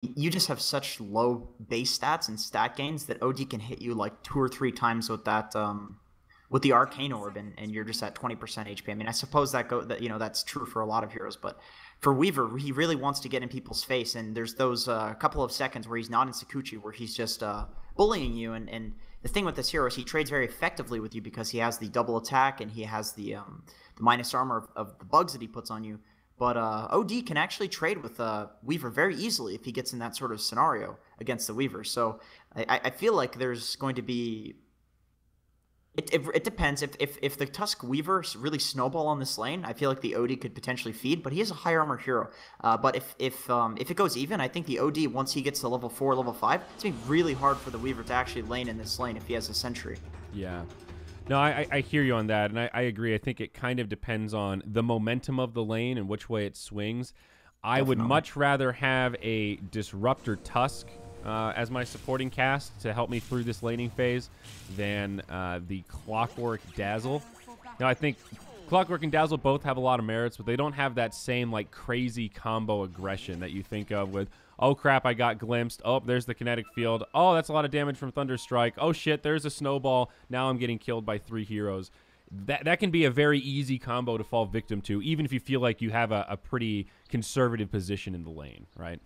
you just have such low base stats and stat gains that OD can hit you like 2 or 3 times with that with the Arcane Orb, and you're just at 20% HP. I mean, I suppose that that's true for a lot of heroes, but for Weaver, he really wants to get in people's face, and there's those couple of seconds where he's not in Sakuchi, where he's just bullying you, and the thing with this hero is he trades very effectively with you because he has the double attack and he has the minus armor of the bugs that he puts on you. But OD can actually trade with Weaver very easily if he gets in that sort of scenario against the Weaver. So I feel like there's going to be... It depends. If the Tusk Weaver really snowball on this lane, I feel like the OD could potentially feed, but he is a high armor hero. But if it goes even, I think the OD, once he gets to level 4, level 5, it's going to be really hard for the Weaver to actually lane in this lane if he has a Sentry. Yeah. No, I hear you on that, and I agree. I think it kind of depends on the momentum of the lane and which way it swings. I would much rather have a Disruptor Tusk as my supporting cast to help me through this laning phase than the Clockwork Dazzle. Now, I think Clockwork and Dazzle both have a lot of merits, but they don't have that same like crazy combo aggression that you think of with, oh crap, I got glimpsed. Oh, there's the kinetic field. Oh, that's a lot of damage from Thunderstrike. Oh shit, there's a snowball. Now I'm getting killed by 3 heroes. That can be a very easy combo to fall victim to, even if you feel like you have a pretty conservative position in the lane, right?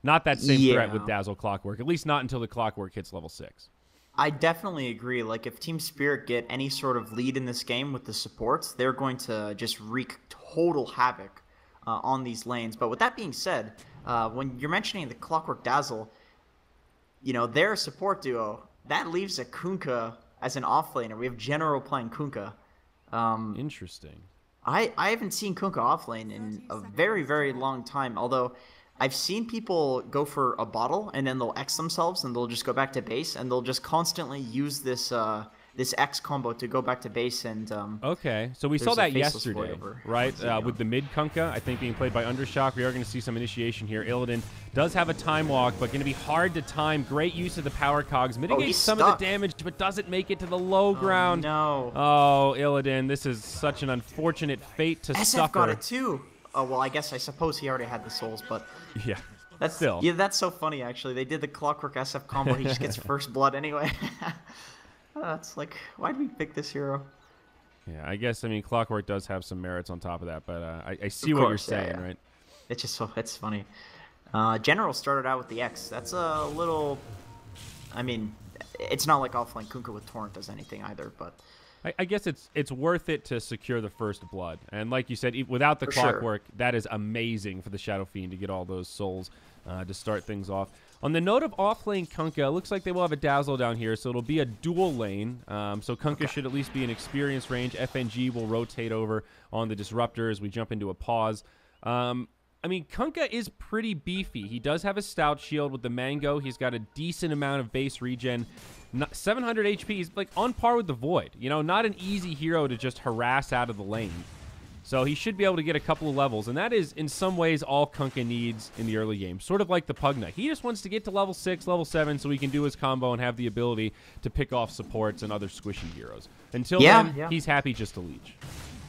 Not that same threat with Dazzle Clockwork, at least not until the Clockwork hits level 6. I definitely agree. Like, if Team Spirit get any sort of lead in this game with the supports, they're going to just wreak total havoc on these lanes. But with that being said, when you're mentioning the Clockwork Dazzle, their support duo, that leaves a Kunkka as an offlaner. We have General playing Kunkka. Interesting. I haven't seen Kunkka offlane in a very, very long time, although I've seen people go for a bottle and then they'll X themselves and they'll just go back to base and they'll just constantly use this this X combo to go back to base and okay, so we saw that yesterday, right? With the mid Kunkka, I think being played by Undershock, we are going to see some initiation here. Illidan does have a time walk, but going to be hard to time. Great use of the power cogs, mitigates some of the damage, but doesn't make it to the low ground. No. Oh, Illidan, this is such an unfortunate fate to suffer. SF got it too. Oh, well, I suppose he already had the souls, but... Yeah, that's so funny, actually. They did the Clockwork SF combo. He just gets first blood anyway. It's like, why did we pick this hero? Yeah, I guess, Clockwork does have some merits on top of that, but I see what you're saying, right? It's just it's funny. General started out with the X. That's a little... it's not like offline Kunkka with Torrent does anything either, but... I guess it's worth it to secure the first blood. And like you said, without the Clockwork, that is amazing for the Shadow Fiend to get all those souls to start things off. On the note of offlane Kunkka, it looks like they will have a Dazzle down here, so it'll be a dual lane. So Kunkka should at least be in experience range. FNG will rotate over on the Disruptor as we jump into a pause. Kunkka is pretty beefy. He does have a stout shield with the Mango. He's got a decent amount of base regen. 700 HP. He's like on par with the Void. Not an easy hero to just harass out of the lane. So he should be able to get a couple of levels, and that is in some ways all Kunkka needs in the early game. Sort of like the Pugna. He just wants to get to level 6, level 7 so he can do his combo and have the ability to pick off supports and other squishy heroes. Until then, he's happy just to leech.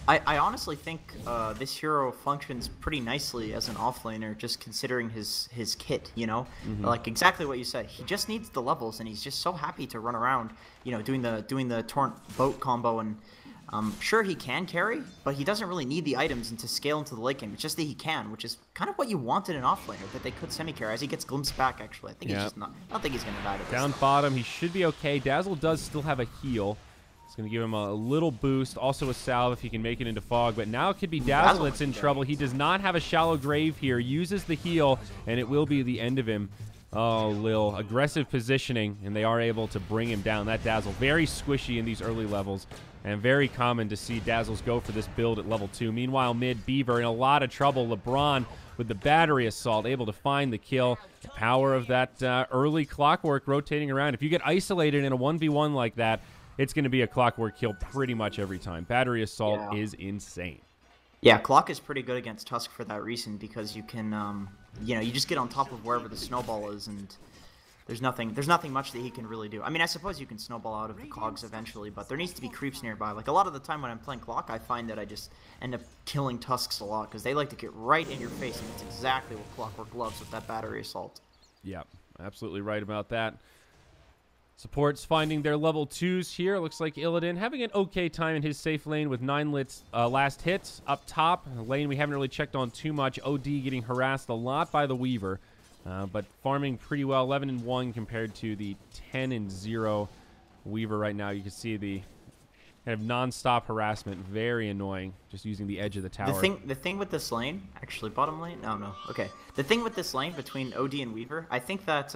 I honestly think this hero functions pretty nicely as an offlaner, just considering his kit, Like exactly what you said. He just needs the levels, and he's just so happy to run around, doing the Torrent boat combo. And sure, he can carry, but he doesn't really need the items and to scale into the late game. It's just that he can, which is kind of what you wanted in offlaner, that they could semi-carry as he gets glimpsed back, actually. I think he's just not... I don't think he's going to die to this. Down bottom, he should be okay. Dazzle does still have a heal. It's going to give him a little boost. Also a salve if he can make it into fog. But now it could be Dazzle that's in trouble. He does not have a shallow grave here. Uses the heal, and it will be the end of him. Oh, Lil. Aggressive positioning, and they are able to bring him down. That Dazzle, very squishy in these early levels, and very common to see Dazzles go for this build at level 2. Meanwhile, mid, Beaver in a lot of trouble. LeBron with the battery assault, able to find the kill. The power of that early Clockwork rotating around. If you get isolated in a 1v1 like that, it's going to be a Clockwork kill pretty much every time. Battery assault is insane. Yeah, Clock is pretty good against Tusk for that reason, because you can, you just get on top of wherever the snowball is, and there's nothing much that he can really do. I suppose you can snowball out of the cogs eventually, but there needs to be creeps nearby. Like, a lot of the time when I'm playing Clock, I find that I just end up killing Tusks a lot, because they like to get right in your face, and it's exactly what Clockwork loves with that battery assault. Yep, absolutely right about that. Supports finding their level 2s here. Looks like Illidan having an okay time in his safe lane with 9 last hits up top. A lane we haven't really checked on too much. OD getting harassed a lot by the Weaver, but farming pretty well. 11-1 compared to the 10-0 Weaver right now. You can see the kind of non-stop harassment. Very annoying, just using the edge of the tower. The thing with this lane, actually bottom lane? No. Okay. The thing with this lane between OD and Weaver, I think that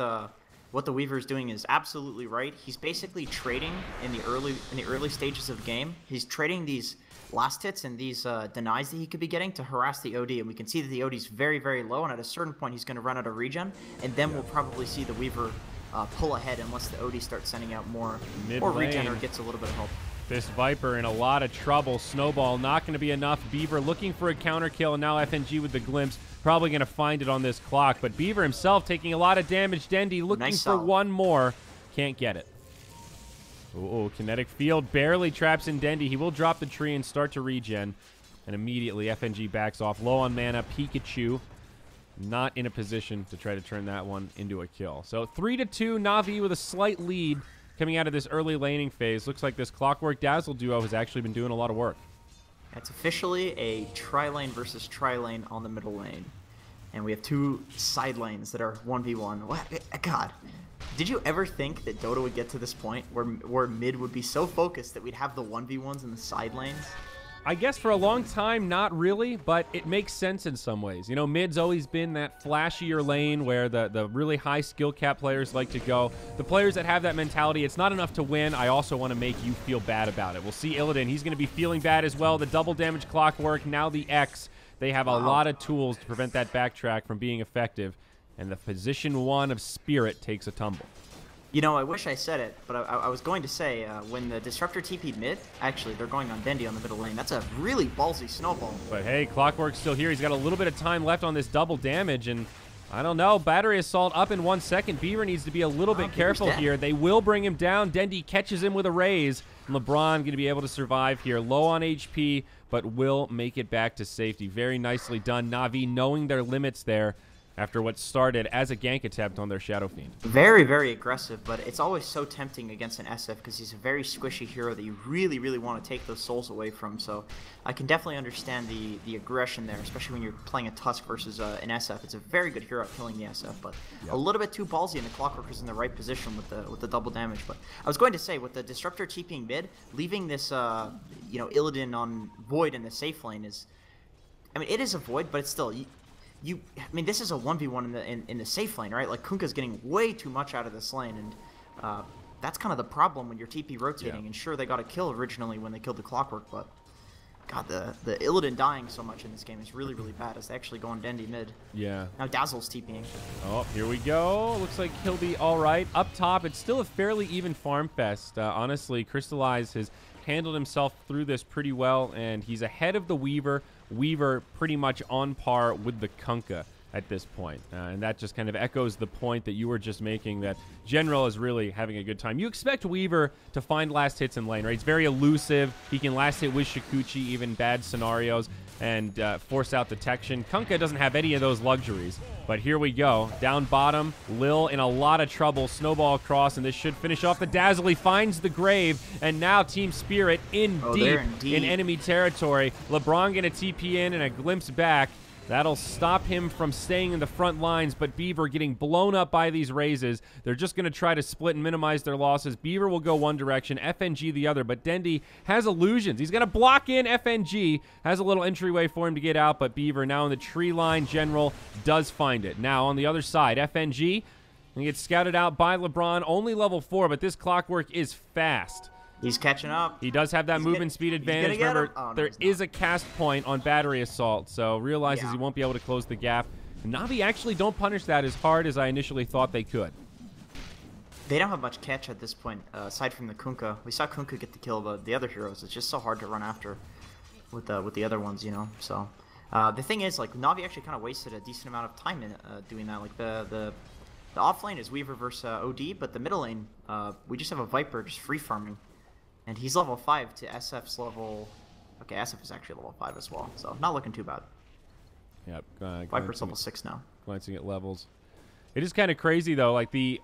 what the Weaver is doing is absolutely right. He's basically trading in the early stages of the game. He's trading these last hits and these denies that he could be getting to harass the OD, and we can see that the OD is very, very low, and at a certain point he's going to run out of regen, and then we'll probably see the Weaver pull ahead unless the OD starts sending out more regen or gets a little bit of help. This Viper in a lot of trouble. Snowball not going to be enough. Beaver looking for a counter kill, and now FNG with the glimpse. Probably going to find it on this clock, but Beaver himself taking a lot of damage. Dendy looking for one more. Can't get it. Oh, kinetic field barely traps in Dendy. He will drop the tree and start to regen, and immediately FNG backs off. Low on mana. Pikachu not in a position to try to turn that one into a kill. So 3-2, Navi with a slight lead coming out of this early laning phase. Looks like this Clockwork Dazzle duo has actually been doing a lot of work. It's officially a tri-lane versus tri-lane on the middle lane. And we have 2 side lanes that are 1v1. What? God. Did you ever think that Dota would get to this point where mid would be so focused that we'd have the 1v1s in the side lanes? I guess for a long time, not really, but it makes sense in some ways. You know, mid's always been that flashier lane where the really high skill cap players like to go. The players that have that mentality, it's not enough to win. I also want to make you feel bad about it. We'll see Illidan. He's going to be feeling bad as well. The double damage Clockwork, now the X. They have a lot of tools to prevent that backtrack from being effective. And the position 1 of Spirit takes a tumble. You know, I wish I said it, but I was going to say, when the Disruptor TP'd mid, actually, they're going on Dendy on the middle lane. That's a really ballsy snowball. But hey, Clockwork's still here. He's got a little bit of time left on this double damage, and I don't know. Battery Assault up in 1 second. Beaver needs to be a little bit careful here. They will bring him down. Dendy catches him with a raise. And LeBron going to be able to survive here. Low on HP, but will make it back to safety. Very nicely done. Navi knowing their limits there after what started as a gank attempt on their Shadow Fiend. Very, very aggressive, but it's always so tempting against an SF because he's a very squishy hero that you really, really want to take those souls away from. So I can definitely understand the aggression there, especially when you're playing a Tusk versus an SF. It's a very good hero at killing the SF, but a little bit too ballsy, and the Clockwork is in the right position with the double damage. But I was going to say, with the Disruptor TPing mid, leaving this you know, Illidan on Void in the safe lane is, I mean, it is a Void, but it's still. I mean, this is a 1v1 in the safe lane, right? Like, Kunkka's getting way too much out of this lane, and that's kind of the problem when you're TP rotating. And sure, they got a kill originally when they killed the Clockwork, but God, the Illidan dying so much in this game is really, really bad as they actually go on Dendy mid. Yeah. Now Dazzle's TPing. Oh, here we go. Looks like he'll be all right. Up top, it's still a fairly even farm fest. Honestly, Crystallize has handled himself through this pretty well, and he's ahead of the Weaver. Weaver pretty much on par with the Kunkka at this point. And that just kind of echoes the point that you were just making, that General is really having a good time. You expect Weaver to find last hits in lane, right? He's very elusive. He can last hit with Shikuchi, even bad scenarios, and force out detection. Kunkka doesn't have any of those luxuries. But here we go. Down bottom, Lil in a lot of trouble. Snowball across, and this should finish off the Dazzle. He finds the grave, and now Team Spirit in deep in enemy territory. LeBron going to TP in and a glimpse back. That'll stop him from staying in the front lines, but Beaver getting blown up by these raises. They're just going to try to split and minimize their losses. Beaver will go one direction, FNG the other, but Dendy has illusions. He's going to block in FNG, has a little entryway for him to get out, but Beaver now in the tree line. General does find it. Now on the other side, FNG gets scouted out by LeBron, only level 4, but this Clockwork is fast. He's catching up. He does have that movement speed advantage. Remember, there is a cast point on Battery Assault, so realizes he won't be able to close the gap. Navi actually don't punish that as hard as I initially thought they could. They don't have much catch at this point, aside from the Kunkka. We saw Kunkka get the kill, but the other heroes, it's just so hard to run after with the other ones, you know. So the thing is, like, Navi actually kind of wasted a decent amount of time in doing that. Like the off lane is Weaver versus OD, but the middle lane, we just have a Viper just free farming. And he's level 5 to SF's level... Okay, SF is actually level 5 as well, so not looking too bad. Yep. Viper's level 6 now. Glancing at levels. It is kind of crazy, though. Like, the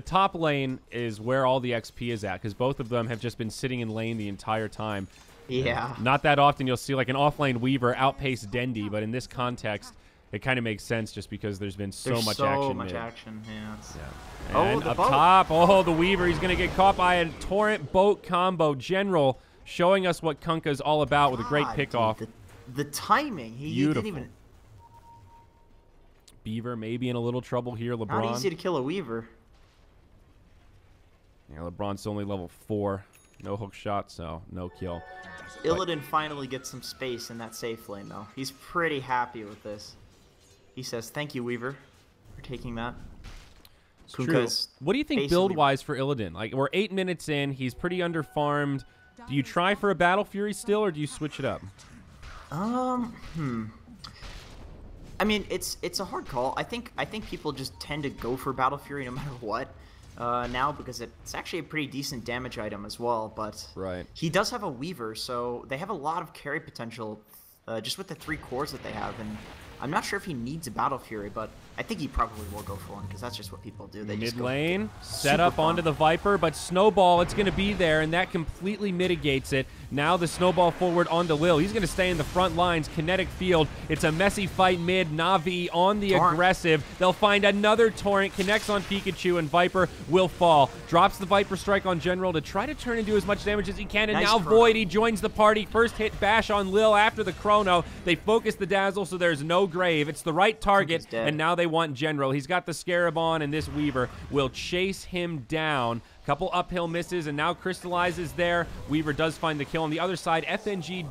top lane is where all the XP is at, because both of them have just been sitting in lane the entire time. Yeah. Not that often you'll see, like, an offlane Weaver outpace Dendi, but in this context, it kind of makes sense just because there's been so much action. So much action, yeah. And up top, the Weaver, he's going to get caught by a Torrent boat combo. General showing us what Kunkka is all about with a great pickoff. Dude, the timing, he didn't even... Beaver maybe in a little trouble here. LeBron. Not easy to kill a Weaver. Yeah, LeBron's only level 4. No hook shot, so no kill. Illidan finally gets some space in that safe lane, though. He's pretty happy with this. He says, thank you, Weaver, for taking that. It's true. What do you think build-wise for Illidan? Like, we're 8 minutes in. He's pretty under-farmed. Do you try for a Battle Fury still, or do you switch it up? I mean, it's a hard call. I think people just tend to go for Battle Fury no matter what now, because it's actually a pretty decent damage item as well. But he does have a Weaver, so they have a lot of carry potential just with the 3 cores that they have. And I'm not sure if he needs a Battle Fury, but I think he probably will go for one, because that's just what people do. They Mid just lane, set up onto the Viper, but Snowball, it's going to be there, and that completely mitigates it. Now the Snowball forward onto Lil. He's going to stay in the front lines. Kinetic field. It's a messy fight mid. Navi on the aggressive. They'll find another Torrent. Connects on Pikachu, and Viper will fall. Drops the Viper strike on General to try to turn and do as much damage as he can. And now Void, he joins the party. First hit bash on Lil after the Chrono. They focus the Dazzle, so there's no Grave. It's the right target, and now they want General. He's got the Scarab on, and this Weaver will chase him down. Couple uphill misses, and now crystallizes there. Weaver does find the kill on the other side. FNG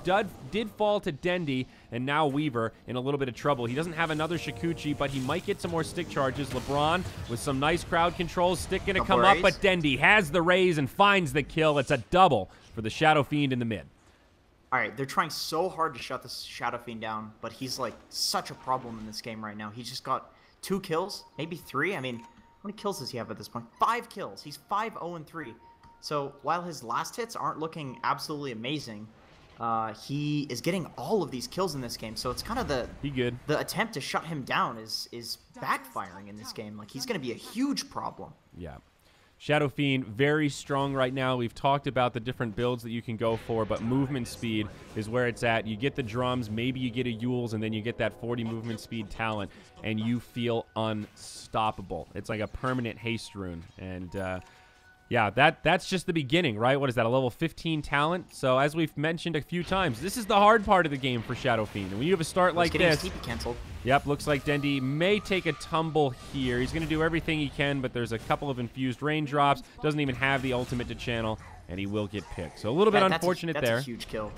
did fall to Dendi, and now Weaver in a little bit of trouble. He doesn't have another Shikuchi, but he might get some more stick charges. LeBron with some nice crowd controls. Stick gonna come up, but Dendi has the raise and finds the kill. It's a double for the Shadow Fiend in the mid. All right, they're trying so hard to shut this Shadow Fiend down, but he's like such a problem in this game right now. He's just got 2 kills, maybe 3. I mean, how many kills does he have at this point? 5 kills. He's 5-0-3. So while his last hits aren't looking absolutely amazing, he is getting all of these kills in this game. So it's kind of the attempt to shut him down is backfiring in this game. Like, he's going to be a huge problem. Yeah. Shadow Fiend, very strong right now. We've talked about the different builds that you can go for, but movement speed is where it's at. You get the drums, maybe you get a Yules, and then you get that 40 movement speed talent, and you feel unstoppable. It's like a permanent haste rune. And, yeah, that's just the beginning, right? What is that, a level 15 talent? So, as we've mentioned a few times, this is the hard part of the game for Shadow Fiend. And when you have a start like this... TP canceled. Yep, looks like Dendi may take a tumble here. He's going to do everything he can, but there's a couple of infused raindrops. Doesn't even have the ultimate to channel, and he will get picked. So a little bit unfortunate there. That's a huge kill.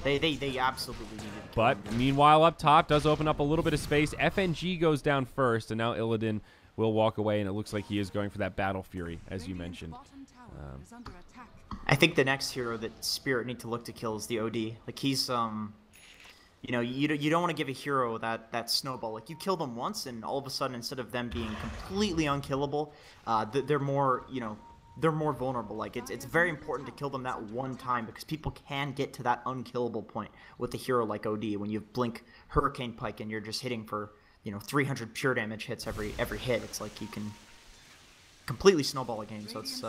They absolutely needed to kill But him. Meanwhile, up top does open up a little bit of space. FNG goes down first, and now Illidan will walk away, and it looks like he is going for that Battle Fury, as you mentioned. I think the next hero that Spirit need to look to kill is the OD. Like, he's you know, you don't want to give a hero that snowball. Like, you kill them once, and all of a sudden, instead of them being completely unkillable, they're more, you know, they're more vulnerable. Like, it's very important to kill them that one time, because people can get to that unkillable point with a hero like OD. When you blink Hurricane Pike and you're just hitting for, you know, 300 pure damage hits every hit, it's like you can completely snowball a game. So it's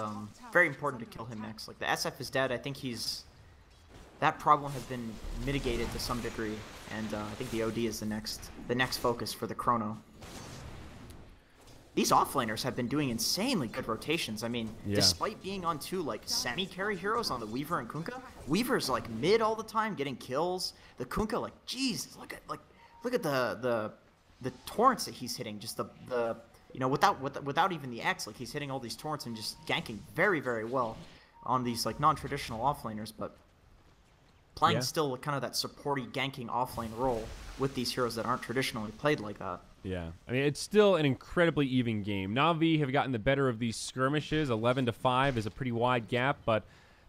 very important to kill him next. Like, the SF is dead. I think that problem has been mitigated to some degree, and I think the OD is the next focus for the Chrono. These offlaners have been doing insanely good rotations. I mean, despite being on 2 like semi-carry heroes on the Weaver and Kunkka, Weaver's like mid all the time, getting kills. The Kunkka, like, Jesus, look at the torrents that he's hitting. Just the you know, without even the X, like, he's hitting all these torrents and just ganking very, very well on these like non-traditional offlaners, but playing still kind of that supporty ganking offlane role with these heroes that aren't traditionally played like that. Yeah, I mean, it's still an incredibly even game. Navi have gotten the better of these skirmishes. 11-5 is a pretty wide gap, but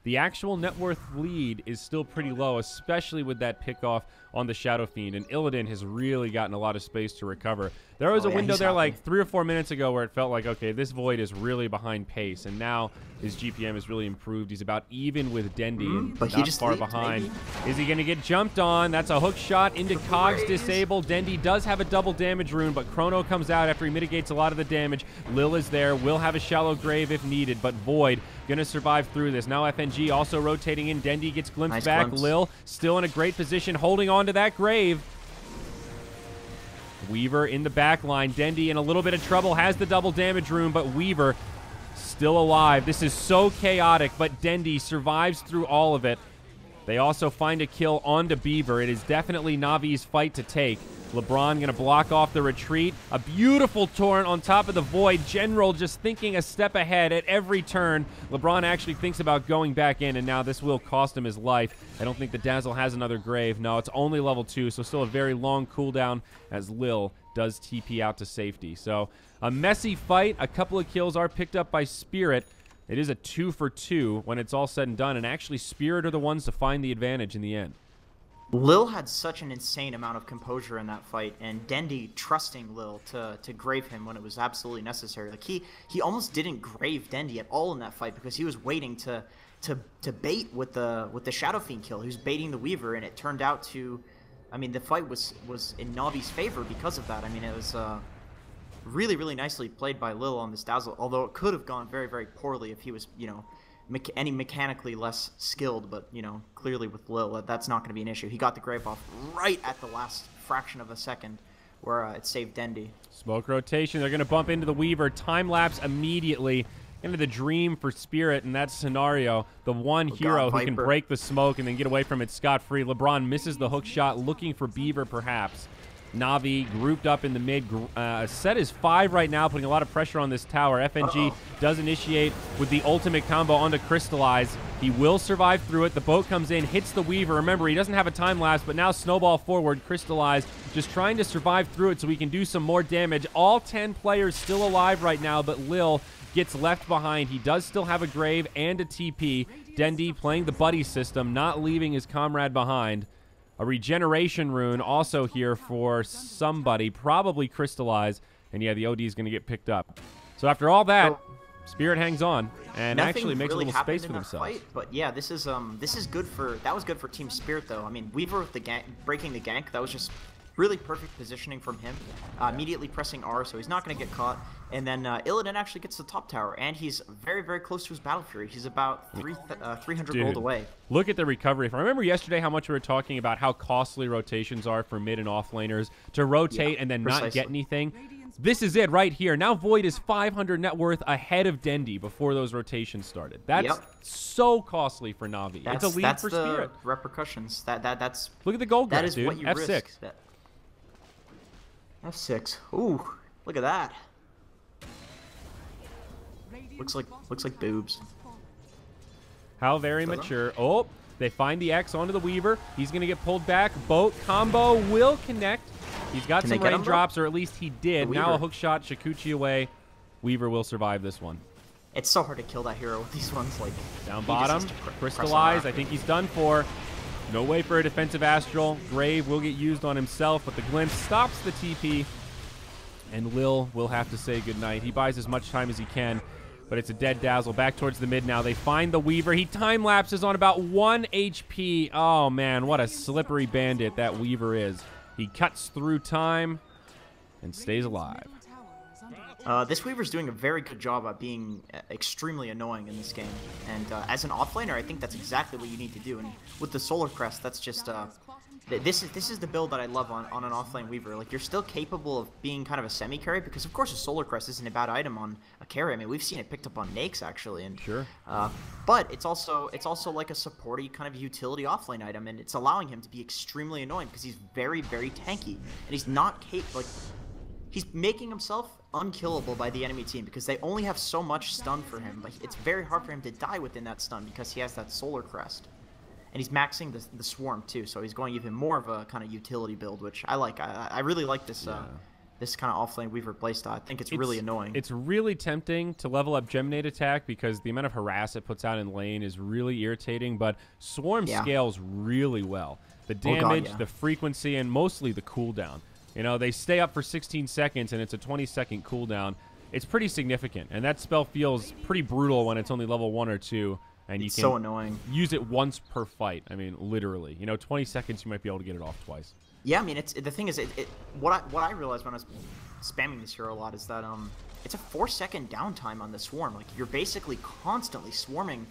the actual net worth lead is still pretty low, especially with that pickoff on the Shadow Fiend. And Illidan has really gotten a lot of space to recover. There was a window there like 3 or 4 minutes ago where it felt like, okay, this Void is really behind pace. And now his GPM has really improved. He's about even with Dendi and but not he just far behind. Is he going to get jumped on? That's a hook shot into Cogs disabled. Dendi does have a double damage rune, but Chrono comes out after he mitigates a lot of the damage. Lil is there, will have a shallow grave if needed, but Void going to survive through this. Now FNG also rotating in. Dendi gets glimpsed back. Glimpse. Lil still in a great position, holding on to that grave. Weaver in the back line. Dendi in a little bit of trouble, has the double damage rune, but Weaver still alive. This is so chaotic, but Dendi survives through all of it. They also find a kill onto Beaver. It is definitely Navi's fight to take. LeBron going to block off the retreat. A beautiful torrent on top of the Void. General just thinking a step ahead at every turn. LeBron actually thinks about going back in, and now this will cost him his life. I don't think the Dazzle has another grave. No, it's only level 2, so still a very long cooldown as Lil does TP out to safety. So a messy fight. A couple of kills are picked up by Spirit. It is a 2 for 2 when it's all said and done, and actually Spirit are the ones to find the advantage in the end. Lil had such an insane amount of composure in that fight, and Dendi trusting Lil to grave him when it was absolutely necessary. Like he almost didn't grave Dendi at all in that fight because he was waiting to bait with the Shadow Fiend kill. He was baiting the Weaver, and it turned out to, I mean, the fight was in Navi's favor because of that. I mean, it was really, really nicely played by Lil on this Dazzle, although it could have gone very, very poorly if he was, you know, any mechanically less skilled, but, you know, clearly with Lil, that's not going to be an issue. He got the grave off right at the last fraction of a second where it saved Dendi. Smoke rotation. They're going to bump into the Weaver. Time lapse immediately into the dream for Spirit in that scenario. The one hero who can break the smoke and then get away from it scot-free. LeBron misses the hook shot, looking for Beaver perhaps. Navi grouped up in the mid. Set is 5 right now, putting a lot of pressure on this tower. FNG does initiate with the ultimate combo onto Crystallize. He will survive through it. The boat comes in, hits the Weaver. Remember, he doesn't have a time lapse, but now Snowball forward. Crystallize just trying to survive through it so we can do some more damage. All 10 players still alive right now, but Lil gets left behind. He does still have a grave and a TP. Dendi playing the buddy system, not leaving his comrade behind. A regeneration rune also here for somebody, probably Crystallize. And yeah, the OD is going to get picked up. So after all that, Spirit hangs on and actually makes really a little space for themselves. Fight, but yeah, this is good for, that was good for Team Spirit though. I mean, Weaver with the gank, breaking the gank, that was just really perfect positioning from him. Immediately pressing R, so he's not going to get caught. And then Illidan actually gets the top tower, and he's very, very close to his Battle Fury. He's about 300 gold away. Look at the recovery. If I remember yesterday how much we were talking about how costly rotations are for mid and off laners to rotate and then not get anything. This is it right here. Now Void is 500 net worth ahead of Dendi before those rotations started. That's so costly for Navi. It's a lead for Spirit. Repercussions. That's look at the gold graph, dude. What you F6. Risk. F6. Ooh, look at that. Looks like boobs. How very mature. Oh, they find the X onto the Weaver. He's going to get pulled back. Boat combo will connect. He's got some raindrops, or at least he did. Now a hook shot, Shikuchi away. Weaver will survive this one. It's so hard to kill that hero with these ones. Like down bottom, Crystallize. I think he's done for. No way for a defensive Astral. Grave will get used on himself, but the glimpse stops the TP. And Lil will have to say goodnight. He buys as much time as he can, but it's a dead Dazzle. Back towards the mid now. They find the Weaver. He time lapses on about 1 HP. Oh, man, what a slippery bandit that Weaver is. He cuts through time and stays alive. This Weaver's doing a very good job at being extremely annoying in this game. And as an offlaner, I think that's exactly what you need to do. And with the Solar Crest, that's just... This is the build that I love on an offlane Weaver. Like, you're still capable of being kind of a semi-carry, because of course a Solar Crest isn't a bad item on a carry. I mean, we've seen it picked up on Nakes actually, and sure. But it's also like a supporty kind of utility offlane item, and it's allowing him to be extremely annoying because he's very, very tanky, and he's not he's making himself unkillable by the enemy team because they only have so much stun for him. Like, it's very hard for him to die within that stun because he has that Solar Crest. And he's maxing the Swarm too, so he's going even more of a kind of utility build, which I like. I really like this this kind of offlane Weaver playstyle. I think it's really annoying. It's really tempting to level up Geminate attack because the amount of harass it puts out in lane is really irritating, but Swarm scales really well. The damage, the frequency, and mostly the cooldown. You know, they stay up for 16 seconds, and it's a 20-second cooldown. It's pretty significant, and that spell feels pretty brutal when it's only level 1 or 2, and you can use it once per fight. I mean, literally. You know, 20 seconds, you might be able to get it off twice. Yeah, I mean, the thing is, what I realized when I was spamming this hero a lot is that it's a 4-second downtime on the swarm. Like, you're basically constantly swarming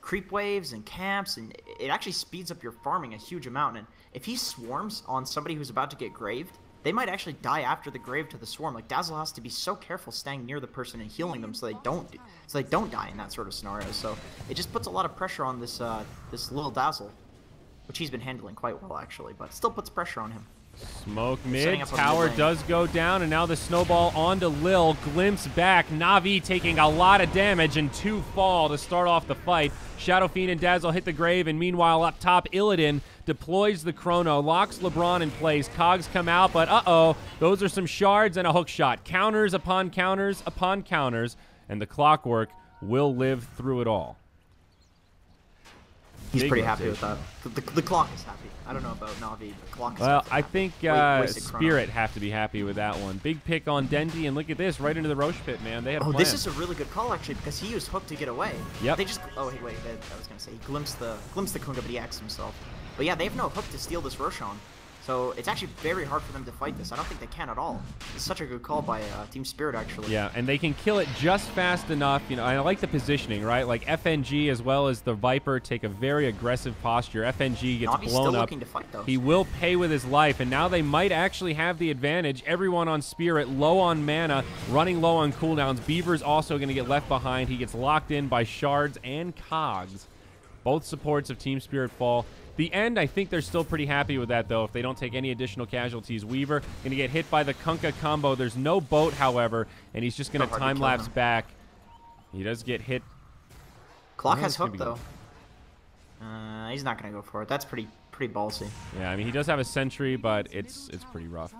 creep waves and camps, and it actually speeds up your farming a huge amount. And if he swarms on somebody who's about to get graved, they might actually die after the grave to the swarm. Like, Dazzle has to be so careful staying near the person and healing them so they don't die in that sort of scenario. So it just puts a lot of pressure on this this little Dazzle, which he's been handling quite well, actually, but still puts pressure on him. Smoke mid, tower does go down, and now the snowball onto Lil. Glimpse back, Navi taking a lot of damage, and 2 fall to start off the fight. Shadow Fiend and Dazzle hit the grave, and meanwhile up top, Illidan deploys the Chrono, locks LeBron in place. Cogs come out, but uh-oh, those are some shards and a hook shot. Counters upon counters upon counters, and the Clockwork will live through it all. He's pretty happy with that. The clock is happy. I don't know about Navi. The clock is well, I think Spirit have to be happy with that one. Big pick on Dendy, and look at this, right into the Roche pit, man. They had a plan. This is a really good call, actually, because he used Hook to get away. Yep. They just... Oh, wait, I was going to say, he glimpsed the Kunga, but he X'd himself. But yeah, they have no Hook to steal this Roshan. So it's actually very hard for them to fight this. I don't think they can at all. It's such a good call by Team Spirit, actually. Yeah, and they can kill it just fast enough. You know, I like the positioning, right? Like FNG as well as the Viper take a very aggressive posture. FNG gets Navi's blown still up. looking to fight, though. He will pay with his life, and now they might actually have the advantage. Everyone on Spirit, low on mana, running low on cooldowns. Beaver's also going to get left behind. He gets locked in by Shards and Cogs. Both supports of Team Spirit fall. The end, I think they're still pretty happy with that, though, if they don't take any additional casualties. Weaver going to get hit by the Kunkka combo. There's no boat, however, and he's just going to time-lapse back. He does get hit. Clock has Hook, though. He's not going to go for it. That's pretty ballsy. Yeah, I mean, he does have a sentry, but it's pretty rough.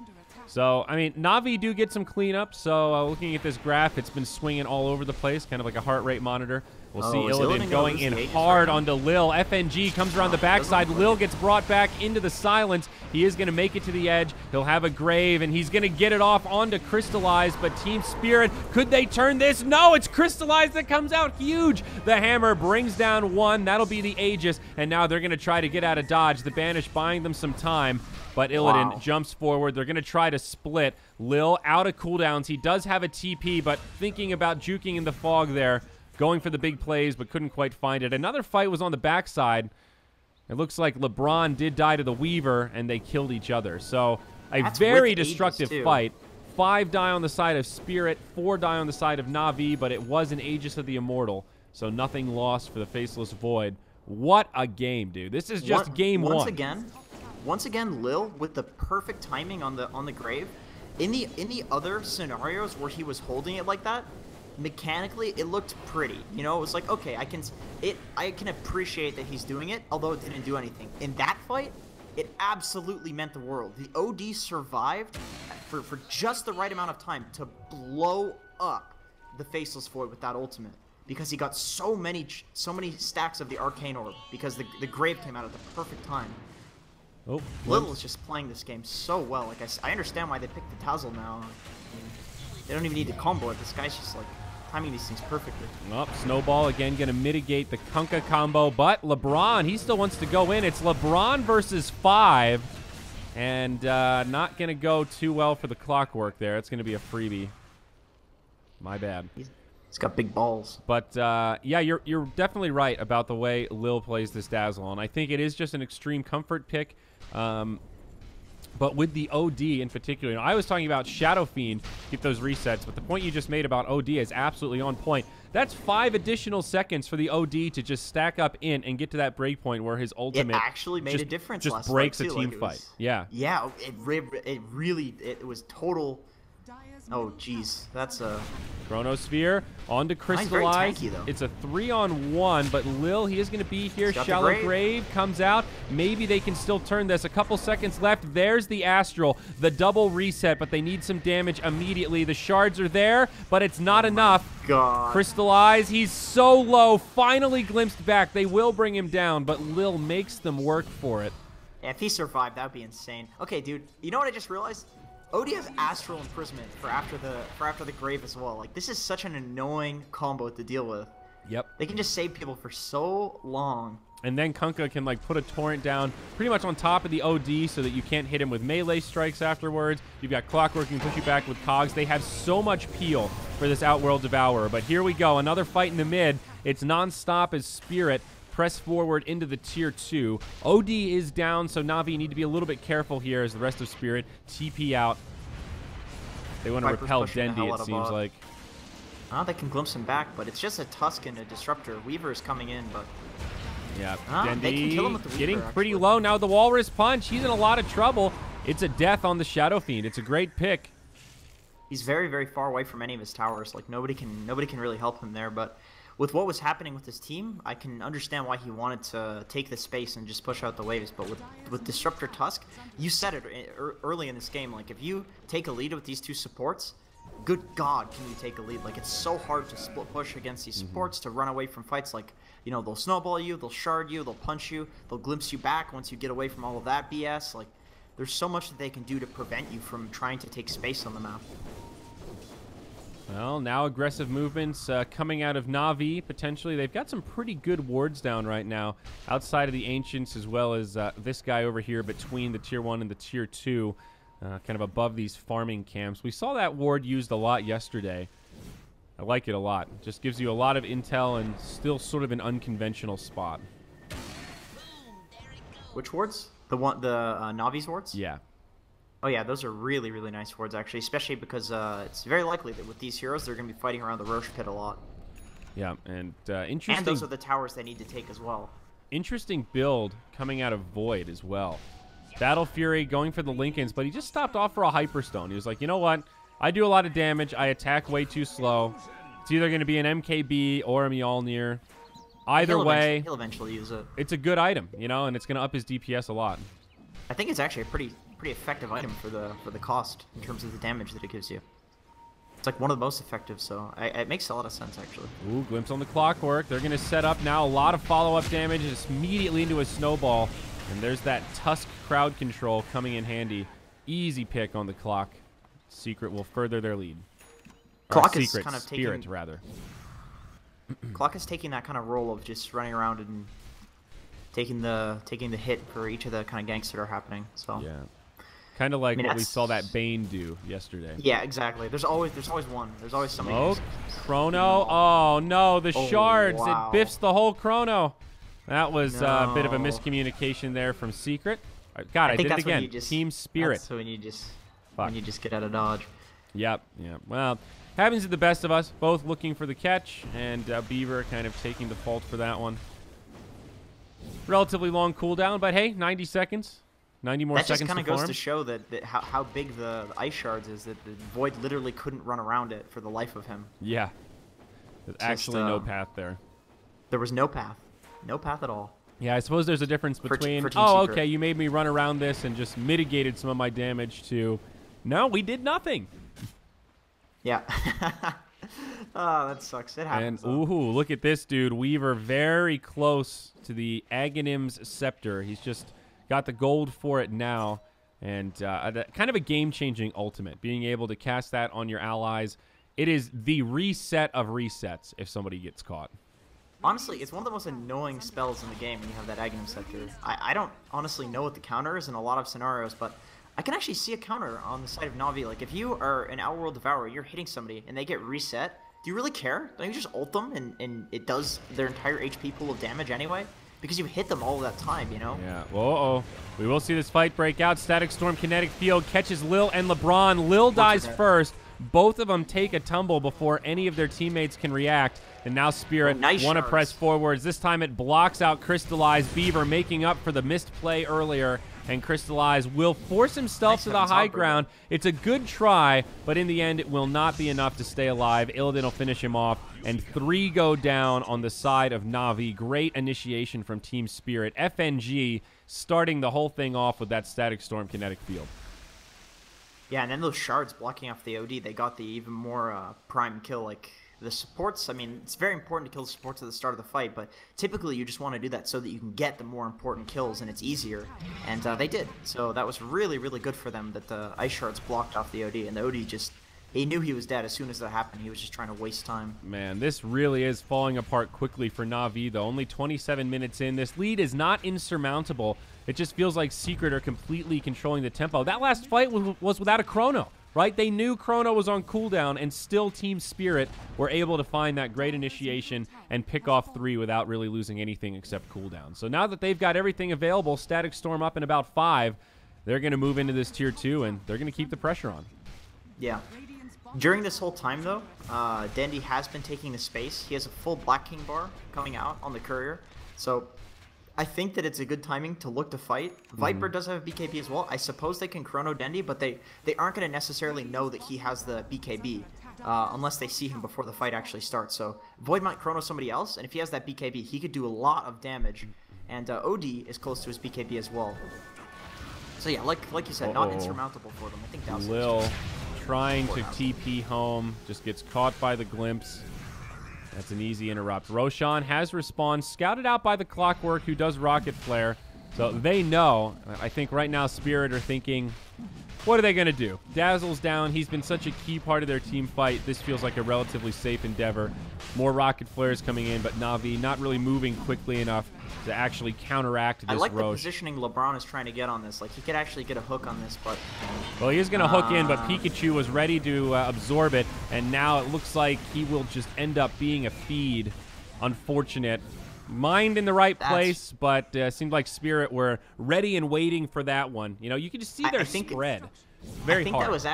So, I mean, Navi do get some cleanup. So, looking at this graph, it's been swinging all over the place, kind of like a heart rate monitor. We'll see Illidan going in hard onto Lil. FNG comes around the backside. Lil gets brought back into the silence. He is going to make it to the edge. He'll have a grave, and he's going to get it off onto Crystallize. But Team Spirit, could they turn this? No, it's Crystallize that comes out huge. The hammer brings down 1. That'll be the Aegis, and now they're going to try to get out of dodge. The Banish buying them some time. But Illidan jumps forward. They're going to try to split. Lil out of cooldowns. He does have a TP, but thinking about juking in the fog there. Going for the big plays, but couldn't quite find it. Another fight was on the backside. It looks like LeBron did die to the Weaver, and they killed each other. So a very destructive fight. 5 die on the side of Spirit, 4 die on the side of Navi, but it was an Aegis of the Immortal. So nothing lost for the Faceless Void. What a game, dude. This is just game 1. Once again, Lil with the perfect timing on the grave. In the other scenarios where he was holding it like that, mechanically it looked pretty. You know, it was like, okay, I can appreciate that he's doing it, although it didn't do anything. In that fight, it absolutely meant the world. The OD survived for just the right amount of time to blow up the Faceless Void with that ultimate, because he got so many stacks of the Arcane Orb, because the grave came out at the perfect time. Oh, Lil is just playing this game so well. Like I understand why they picked the Dazzle now. I mean, they don't even need to combo it. This guy's just like timing these things perfectly. Well, Snowball again going to mitigate the Kunkka combo, but LeBron, he still wants to go in. It's LeBron versus 5, and not going to go too well for the Clockwork there. It's going to be a freebie. My bad. He's got big balls. But yeah, you're definitely right about the way Lil plays this Dazzle, and I think it is just an extreme comfort pick. But with the OD in particular, you know, I was talking about Shadow Fiend, get those resets, but the point you just made about OD is absolutely on point. That's 5 additional seconds for the OD to just stack up in and get to that break point where his ultimate actually made a difference. Just breaks a team fight. Yeah. Yeah, it was total Oh, jeez. That's a... Chronosphere onto Crystallize. Tanky, though. It's a 3-on-1, but Lil, he is going to be here. Shallow Grave comes out. Maybe they can still turn this. A couple seconds left. There's the Astral, the double reset, but they need some damage immediately. The shards are there, but it's not enough. God. Crystallize, he's so low. Finally glimpsed back. They will bring him down, but Lil makes them work for it. Yeah, if he survived, that would be insane. Okay, dude, you know what I just realized? OD has Astral Imprisonment for after the Grave as well. Like, this is such an annoying combo to deal with. Yep. They can just save people for so long. And then Kunkka can, like, put a torrent down pretty much on top of the OD so that you can't hit him with melee strikes afterwards. You've got Clockwork, you can push you back with Cogs. They have so much peel for this Outworld Devourer. But here we go, another fight in the mid. It's non-stop as Spirit press forward into the tier 2. OD is down, so Navi, you need to be a little bit careful here as the rest of Spirit TP out. They want to repel Dendi, it seems like. They can glimpse him back, but it's just a Tusk and a Disruptor. Weaver is coming in, but... Yeah, they can kill him with the Weaver, getting pretty low. Now the Walrus Punch, he's in a lot of trouble. It's a death on the Shadow Fiend. It's a great pick. He's very, very far away from any of his towers. Like, nobody can really help him there, but... With what was happening with his team, I can understand why he wanted to take the space and just push out the waves. But with Disruptor Tusk, you said it early in this game. Like, if you take a lead with these two supports, good God, can you take a lead? Like, it's so hard to split push against these supports, to run away from fights. Like, you know, they'll snowball you, they'll shard you, they'll punch you, they'll glimpse you back once you get away from all of that BS. Like, there's so much that they can do to prevent you from trying to take space on the map. Well, now aggressive movements coming out of Navi, potentially. They've got some pretty good wards down right now, outside of the Ancients, as well as this guy over here between the Tier 1 and the Tier 2, kind of above these farming camps. We saw that ward used a lot yesterday. I like it a lot. It just gives you a lot of intel and still sort of an unconventional spot. Which wards? The Navi's wards? Yeah. Oh yeah, those are really, really nice wards actually, especially because it's very likely that with these heroes they're going to be fighting around the Roche pit a lot. Yeah, and interesting. And those are the towers they need to take as well. Interesting build coming out of Void as well. Battle Fury going for the Lincolns, but he just stopped off for a Hyperstone. He was like, you know what? I do a lot of damage. I attack way too slow. It's either going to be an MKB or a Mjolnir. Either way, he'll eventually use it. It's a good item, you know, and it's going to up his DPS a lot. I think it's actually a pretty effective item for the cost in terms of the damage that it gives you. It's like one of the most effective, so it makes a lot of sense actually. Ooh, glimpse on the Clockwork. They're going to set up now a lot of follow-up damage just immediately into a snowball. And there's that Tusk crowd control coming in handy. Easy pick on the Clock. Secret will further their lead. Clock is kind of Spirit, rather. Clock is taking that kind of role of just running around and taking the hit for each of the kind of ganks that are happening. So yeah. Kind of like what we saw that Bane do yesterday. Yeah, exactly. There's always one. There's always somebody. Oh, Chrono. Oh, no. The shards. Wow. It biffs the whole Chrono. That was a bit of a miscommunication there from Secret. God, I did it again. Team Spirit. That's when you just get out of dodge. Yep. Well, happens to the best of us. Both looking for the catch, and Beaver kind of taking the fault for that one. Relatively long cooldown, but hey, 90 seconds. 90 more seconds to farm. That just kind of goes to show that how big the ice shards is, that the Void literally couldn't run around it for the life of him. Yeah. There's actually no path there. There was no path. No path at all. Yeah, I suppose there's a difference between, oh, okay, you made me run around this and just mitigated some of my damage, to, no, we did nothing. Yeah. Oh, that sucks. It happens. And, ooh, look at this dude. Weaver very close to the Aghanim's Scepter. He's just got the gold for it now. And kind of a game-changing ultimate, being able to cast that on your allies. It is the reset of resets if somebody gets caught. Honestly, it's one of the most annoying spells in the game when you have that Aghanim Scepter. I don't honestly know what the counter is in a lot of scenarios, but I can actually see a counter on the side of Navi. Like, if you are an Outworld Devourer, you're hitting somebody, and they get reset, do you really care? Don't you just ult them, and it does their entire HP pool of damage anyway? Because you hit them all that time, you know? Yeah. Whoa-oh. We will see this fight break out. Static Storm Kinetic Field catches Lil and LeBron. Lil dies first. Both of them take a tumble before any of their teammates can react. And now Spirit want to press forwards. This time it blocks out Crystallized. Beaver making up for the missed play earlier. and Crystallize will force himself to the high ground. It's a good try, but in the end, it will not be enough to stay alive. Illidan will finish him off, and 3 go down on the side of Na'Vi. Great initiation from Team Spirit. FNG starting the whole thing off with that Static Storm kinetic field. Yeah, and then those shards blocking off the OD, they got the even more prime kill. Like, the supports, I mean, it's very important to kill the supports at the start of the fight, but typically you just want to do that so that you can get the more important kills, and it's easier. And they did. So that was really, really good for them that the ice shards blocked off the OD, and the OD just... He knew he was dead as soon as that happened. He was just trying to waste time. Man, this really is falling apart quickly for Na'Vi, though. Only 27 minutes in. This lead is not insurmountable. It just feels like Secret are completely controlling the tempo. That last fight was without a chrono, right? They knew chrono was on cooldown, and still Team Spirit were able to find that great initiation and pick off 3 without really losing anything except cooldown. So now that they've got everything available, Static Storm up in about 5, they're going to move into this Tier 2, and they're going to keep the pressure on. Yeah. During this whole time, though, Dandy has been taking the space. He has a full Black King bar coming out on the Courier. So I think that it's a good timing to look to fight. Viper does have a BKB as well. I suppose they can chrono Dandy, but they aren't going to necessarily know that he has the BKB unless they see him before the fight actually starts. So Void might chrono somebody else, and if he has that BKB, he could do a lot of damage. And OD is close to his BKB as well. So yeah, like you said, not insurmountable for them. I think that was Lil trying to TP home, just gets caught by the glimpse. That's an easy interrupt. Roshan has respawned, scouted out by the Clockwork, who does Rocket Flare. So they know. I think right now Spirit are thinking, what are they going to do? Dazzle's down. He's been such a key part of their team fight. This feels like a relatively safe endeavor. More Rocket Flares coming in, but Na'Vi not really moving quickly enough to actually counteract this I like Roche. the positioning LeBron is trying to get on this. Like, he could actually get a hook on this, but... Well, he is going to hook in, but Pikachu was ready to absorb it, and now it looks like he will just end up being a feed. Unfortunate. Mind in the right place, but seemed like Spirit were ready and waiting for that one. You know, you can just see their spread. Very I think hard. that was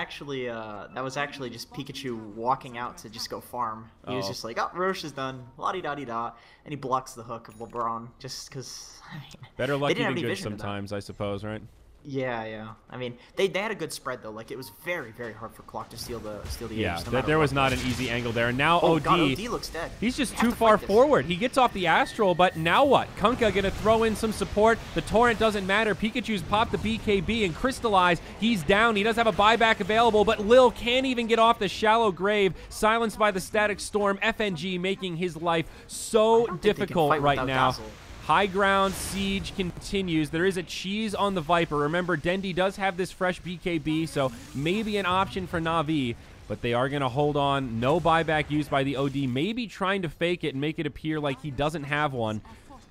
actually just Pikachu walking out to just go farm. He was just like, oh, Roche is done, la-di-da-di-da, and he blocks the hook of LeBron just because. I mean, better lucky than good sometimes, I suppose, right? Yeah. I mean, they had a good spread though. Like, it was very, very hard for Clock to steal the yeah, no there was not an easy angle there. Now OD, God, OD looks dead. He's just too far forward. He gets off the Astral, but now what? Kunkka gonna throw in some support. The Torrent doesn't matter. Pikachu's popped the BKB and Crystallize. He's down. He does have a buyback available, but Lil can't even get off the shallow grave. Silenced by the Static Storm. FNG making his life so difficult right now. Dazzle. High ground siege continues. There is a cheese on the Viper. Remember, Dendi does have this fresh BKB, so maybe an option for Na'Vi, but they are going to hold on. No buyback used by the OD. Maybe trying to fake it and make it appear like he doesn't have one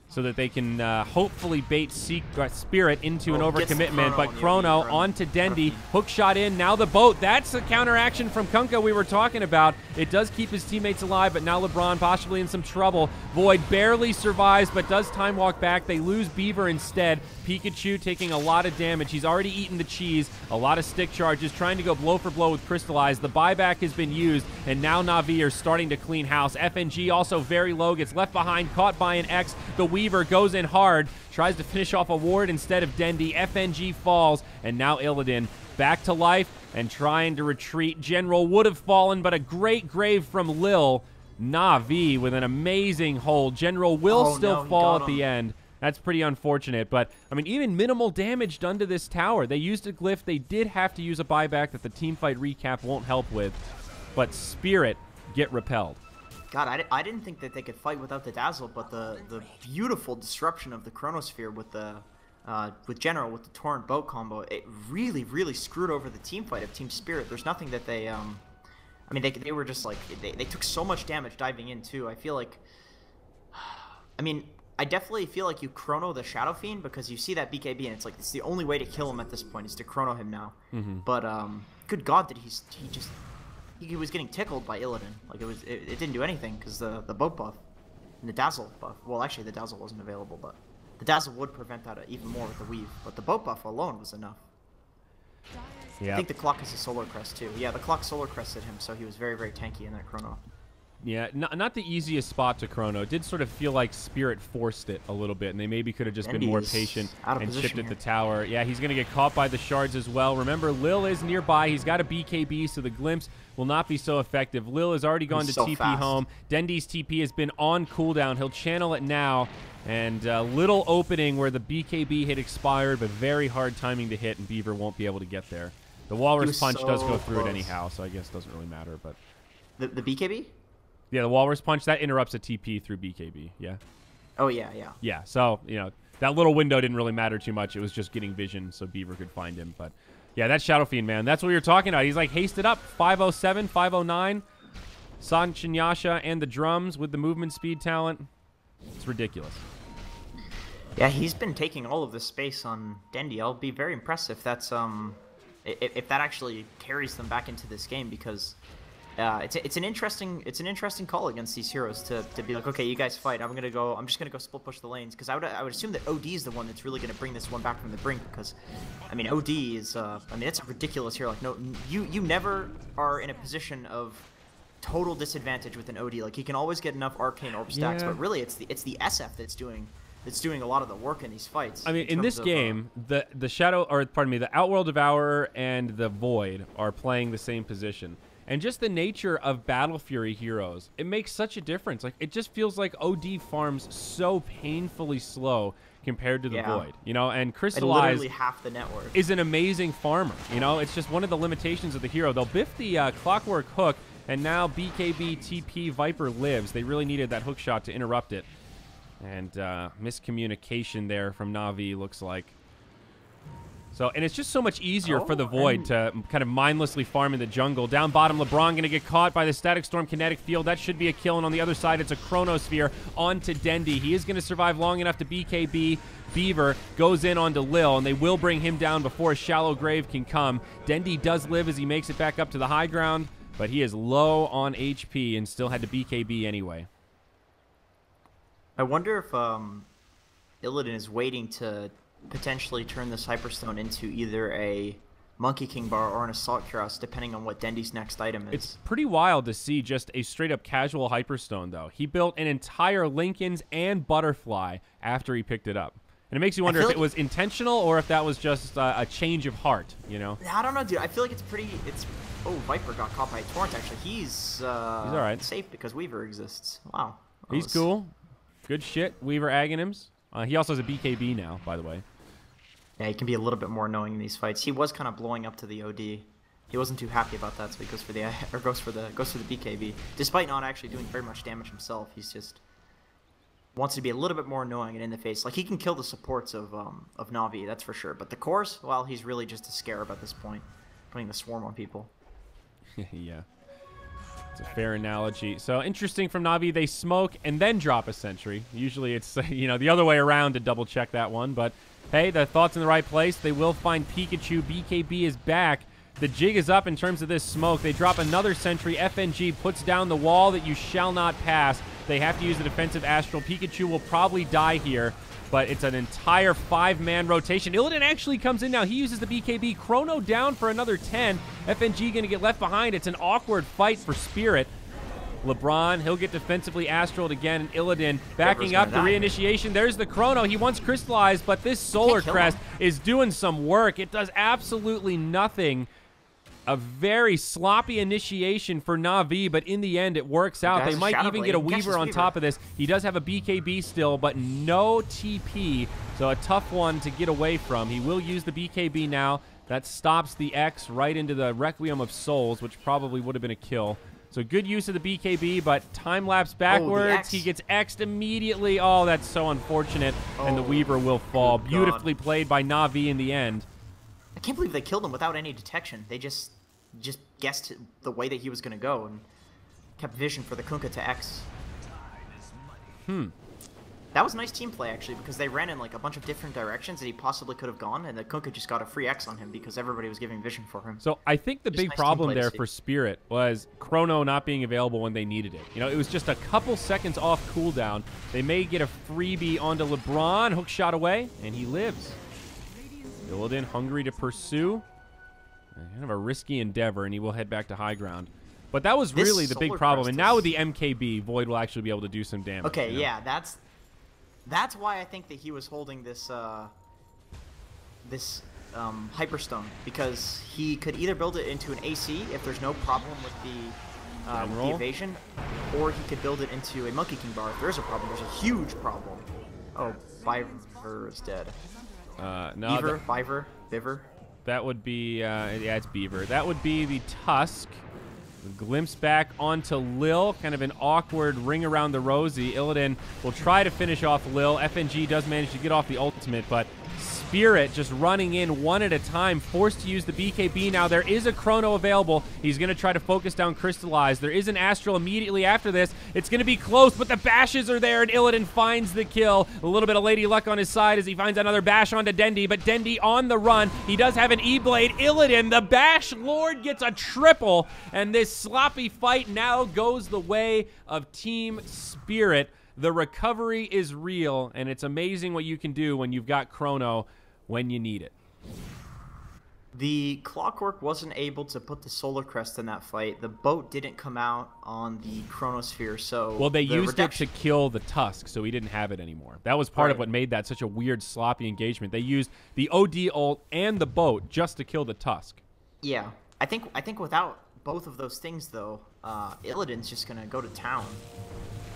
so that they can hopefully bait Spirit into an overcommitment. But Chrono onto Dendi. Hook shot in. Now the boat. That's the counteraction from Kunkka we were talking about. It does keep his teammates alive, but now LeBron possibly in some trouble. Void barely survives, but does time walk back. They lose Beaver instead. Pikachu taking a lot of damage. He's already eaten the cheese. A lot of stick charges, trying to go blow for blow with Crystallize. The buyback has been used, and now Na'Vi are starting to clean house. FNG also very low, gets left behind, caught by an X. The Weaver goes in hard, tries to finish off a ward instead of Dendi. FNG falls, and now Illidan back to life and trying to retreat. General would have fallen, but a great grave from Lil. Na'Vi with an amazing hold. General will still fall at the end. That's pretty unfortunate, but, I mean, even minimal damage done to this tower. They used a glyph. They did have to use a buyback that the teamfight recap won't help with, but Spirit get repelled. God, I didn't think that they could fight without the Dazzle, but the beautiful disruption of the Chronosphere with the General, with the Torrent boat combo, it really, really screwed over the team fight of Team Spirit. There's nothing that they, I mean, they were just like, they took so much damage diving in, too. I feel like, I mean, I definitely feel like you chrono the Shadow Fiend because you see that BKB and it's like, it's the only way to kill him at this point is to chrono him now. But, good God, that he was getting tickled by Illidan. Like, it didn't do anything because the boat buff and the Dazzle buff, well, actually the Dazzle wasn't available, but the Dazzle would prevent that even more with the Weave, but the boat buff alone was enough. Yeah. I think the Clock is a Solar Crest too. Yeah, the Clock Solar Crested him, so he was very, very tanky in that chrono. Yeah, not the easiest spot to chrono. It did sort of feel like Spirit forced it a little bit, and they maybe could have just been more patient and chipped at the tower. Yeah, he's going to get caught by the shards as well. Remember, Lil is nearby. He's got a BKB, so the glimpse will not be so effective. Lil has already gone to TP home. Dendy's TP has been on cooldown. He'll channel it now, and little opening where the BKB hit expired, but very hard timing to hit, and Beaver won't be able to get there. The Walrus Punch does go through it anyhow, so I guess it doesn't really matter. But the BKB? Yeah, the Walrus Punch, that interrupts a TP through BKB, yeah? Oh, yeah, yeah. Yeah, so, you know, that little window didn't really matter too much. It was just getting vision so Beaver could find him. But, yeah, that Shadow Fiend, man, that's what we were talking about. He's, like, hasted up, 507, 509. Sanchinyasha and the drums with the movement speed talent. It's ridiculous. Yeah, he's been taking all of the space on Dendy. I'll be very impressed if that's, if that actually carries them back into this game, because... it's an interesting call against these heroes to be like, okay, you guys fight. I'm just gonna go split push the lanes, because I would assume that OD is the one that's really gonna bring this one back from the brink, because I mean OD is it's a ridiculous hero. Like you never are in a position of total disadvantage with an OD. Like he can always get enough arcane orb stacks, but really it's the SF that's doing a lot of the work in these fights. I mean, in this game, the Outworld Devourer and the Void are playing the same position. And just the nature of Battle Fury heroes, it makes such a difference. Like, it just feels like OD farms so painfully slow compared to the Void, you know? And Crystallize literally half the network is an amazing farmer, you know? It's just one of the limitations of the hero. They'll biff the Clockwork Hook, and now BKB TP Viper lives. They really needed that hook shot to interrupt it. And miscommunication there from Na'Vi, looks like. So, and it's just so much easier for the Void to kind of mindlessly farm in the jungle. Down bottom, LeBron going to get caught by the Static Storm Kinetic Field. That should be a kill. And on the other side, it's a Chronosphere onto Dendy. He is going to survive long enough to BKB. Beaver goes in onto Lil, and they will bring him down before a shallow grave can come. Dendy does live as he makes it back up to the high ground, but he is low on HP and still had to BKB anyway. I wonder if Illidan is waiting to potentially turn this Hyperstone into either a Monkey King Bar or an Assault Cuirass, depending on what Dendy's next item is. It's pretty wild to see just a straight-up casual Hyperstone, though. He built an entire Lincoln's and Butterfly after he picked it up. And it makes you wonder if it was intentional or if that was just a change of heart, you know? I don't know, dude. I feel like Oh, Viper got caught by Torrent, actually. He's all right. Safe because Weaver exists. Wow. He's cool. Good shit, Weaver Aghanims. He also has a BKB now, by the way. Yeah, he can be a little bit more annoying in these fights. He was kind of blowing up to the OD. He wasn't too happy about that, so he goes for the BKB. Despite not actually doing very much damage himself, he's just wants to be a little bit more annoying and in the face. Like, he can kill the supports of Na'Vi, that's for sure. But the cores, well, he's really just a scarab at this point, putting the swarm on people. Yeah. It's a fair analogy. So, interesting from Na'Vi, they smoke and then drop a sentry. Usually it's, you know, the other way around to double check that one, but hey, the thought's in the right place. They will find Pikachu. BKB is back. The jig is up in terms of this smoke. They drop another sentry. FNG puts down the wall that you shall not pass. They have to use the defensive Astral. Pikachu will probably die here, but it's an entire 5-man rotation. Illidan actually comes in now. He uses the BKB. Chrono down for another 10. FNG going to get left behind. It's an awkward fight for Spirit. LeBron, he'll get defensively astraled again, and Illidan backing up the reinitiation. There's the Chrono. He wants Crystallized, but this Solar Crest is doing some work. It does absolutely nothing. A very sloppy initiation for Na'Vi, but in the end, it works out. They might even get a Weaver on top of this. He does have a BKB still, but no TP, so a tough one to get away from. He will use the BKB now. That stops the X right into the Requiem of Souls, which probably would have been a kill. So good use of the BKB, but time-lapse backwards. He gets X'd immediately. Oh, that's so unfortunate. And the Weaver will fall. Beautifully played by Na'Vi in the end. I can't believe they killed him without any detection. They just guessed the way that he was going to go and kept vision for the Kunkka to X. That was nice team play, actually, because they ran in like a bunch of different directions that he possibly could have gone, and the Kunkka just got a free X on him because everybody was giving vision for him. So I think the big problem there for Spirit was Chrono not being available when they needed it. You know, it was just a couple seconds off cooldown. They may get a freebie onto LeBron, hook shot away, and he lives. Illidan hungry to pursue. Kind of a risky endeavor, and he will head back to high ground. But that was really the big problem. And now with the is... MKB, Void will actually be able to do some damage. Okay, you know? yeah, that's why I think that he was holding this Hyperstone, because he could either build it into an AC if there's no problem with the evasion, or he could build it into a Monkey King bar if there's a problem. There's a huge problem. Oh, Biver is dead. No, Biver. That would be, yeah, it's Beaver. That would be the Tusk. Glimpse back onto Lil. Kind of an awkward ring around the rosy. Illidan will try to finish off Lil. FNG does manage to get off the ultimate, but Spirit just running in one at a time, forced to use the BKB now. There is a Chrono available. He's going to try to focus down Crystallize. There is an Astral immediately after this. It's going to be close, but the bashes are there, and Illidan finds the kill. A little bit of Lady Luck on his side as he finds another bash onto Dendi, but Dendi on the run. He does have an E-Blade. Illidan, the Bash Lord, gets a triple, and this sloppy fight now goes the way of Team Spirit. The recovery is real, and it's amazing what you can do when you've got Chrono when you need it. The Clockwork wasn't able to put the Solar Crest in that fight. The boat didn't come out on the Chronosphere, so... Well, they used it to kill the Tusk, so he didn't have it anymore. That was part of what made that such a weird, sloppy engagement. They used the OD ult and the boat just to kill the Tusk. Yeah. I think without both of those things, though, Illidan's just going to go to town.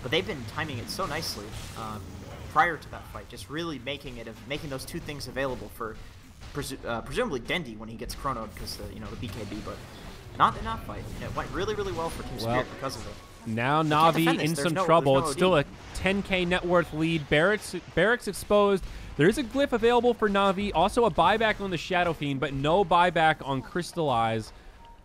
But they've been timing it so nicely prior to that fight, just really making those two things available for presumably Dendi when he gets chronoed, because the BKB, but not in that fight. It went really, really well for Team Spirit because of it. Now Navi in some trouble. It's still a 10k net worth lead. Barracks exposed. There is a glyph available for Navi, also a buyback on the Shadow Fiend, but no buyback on Crystallize.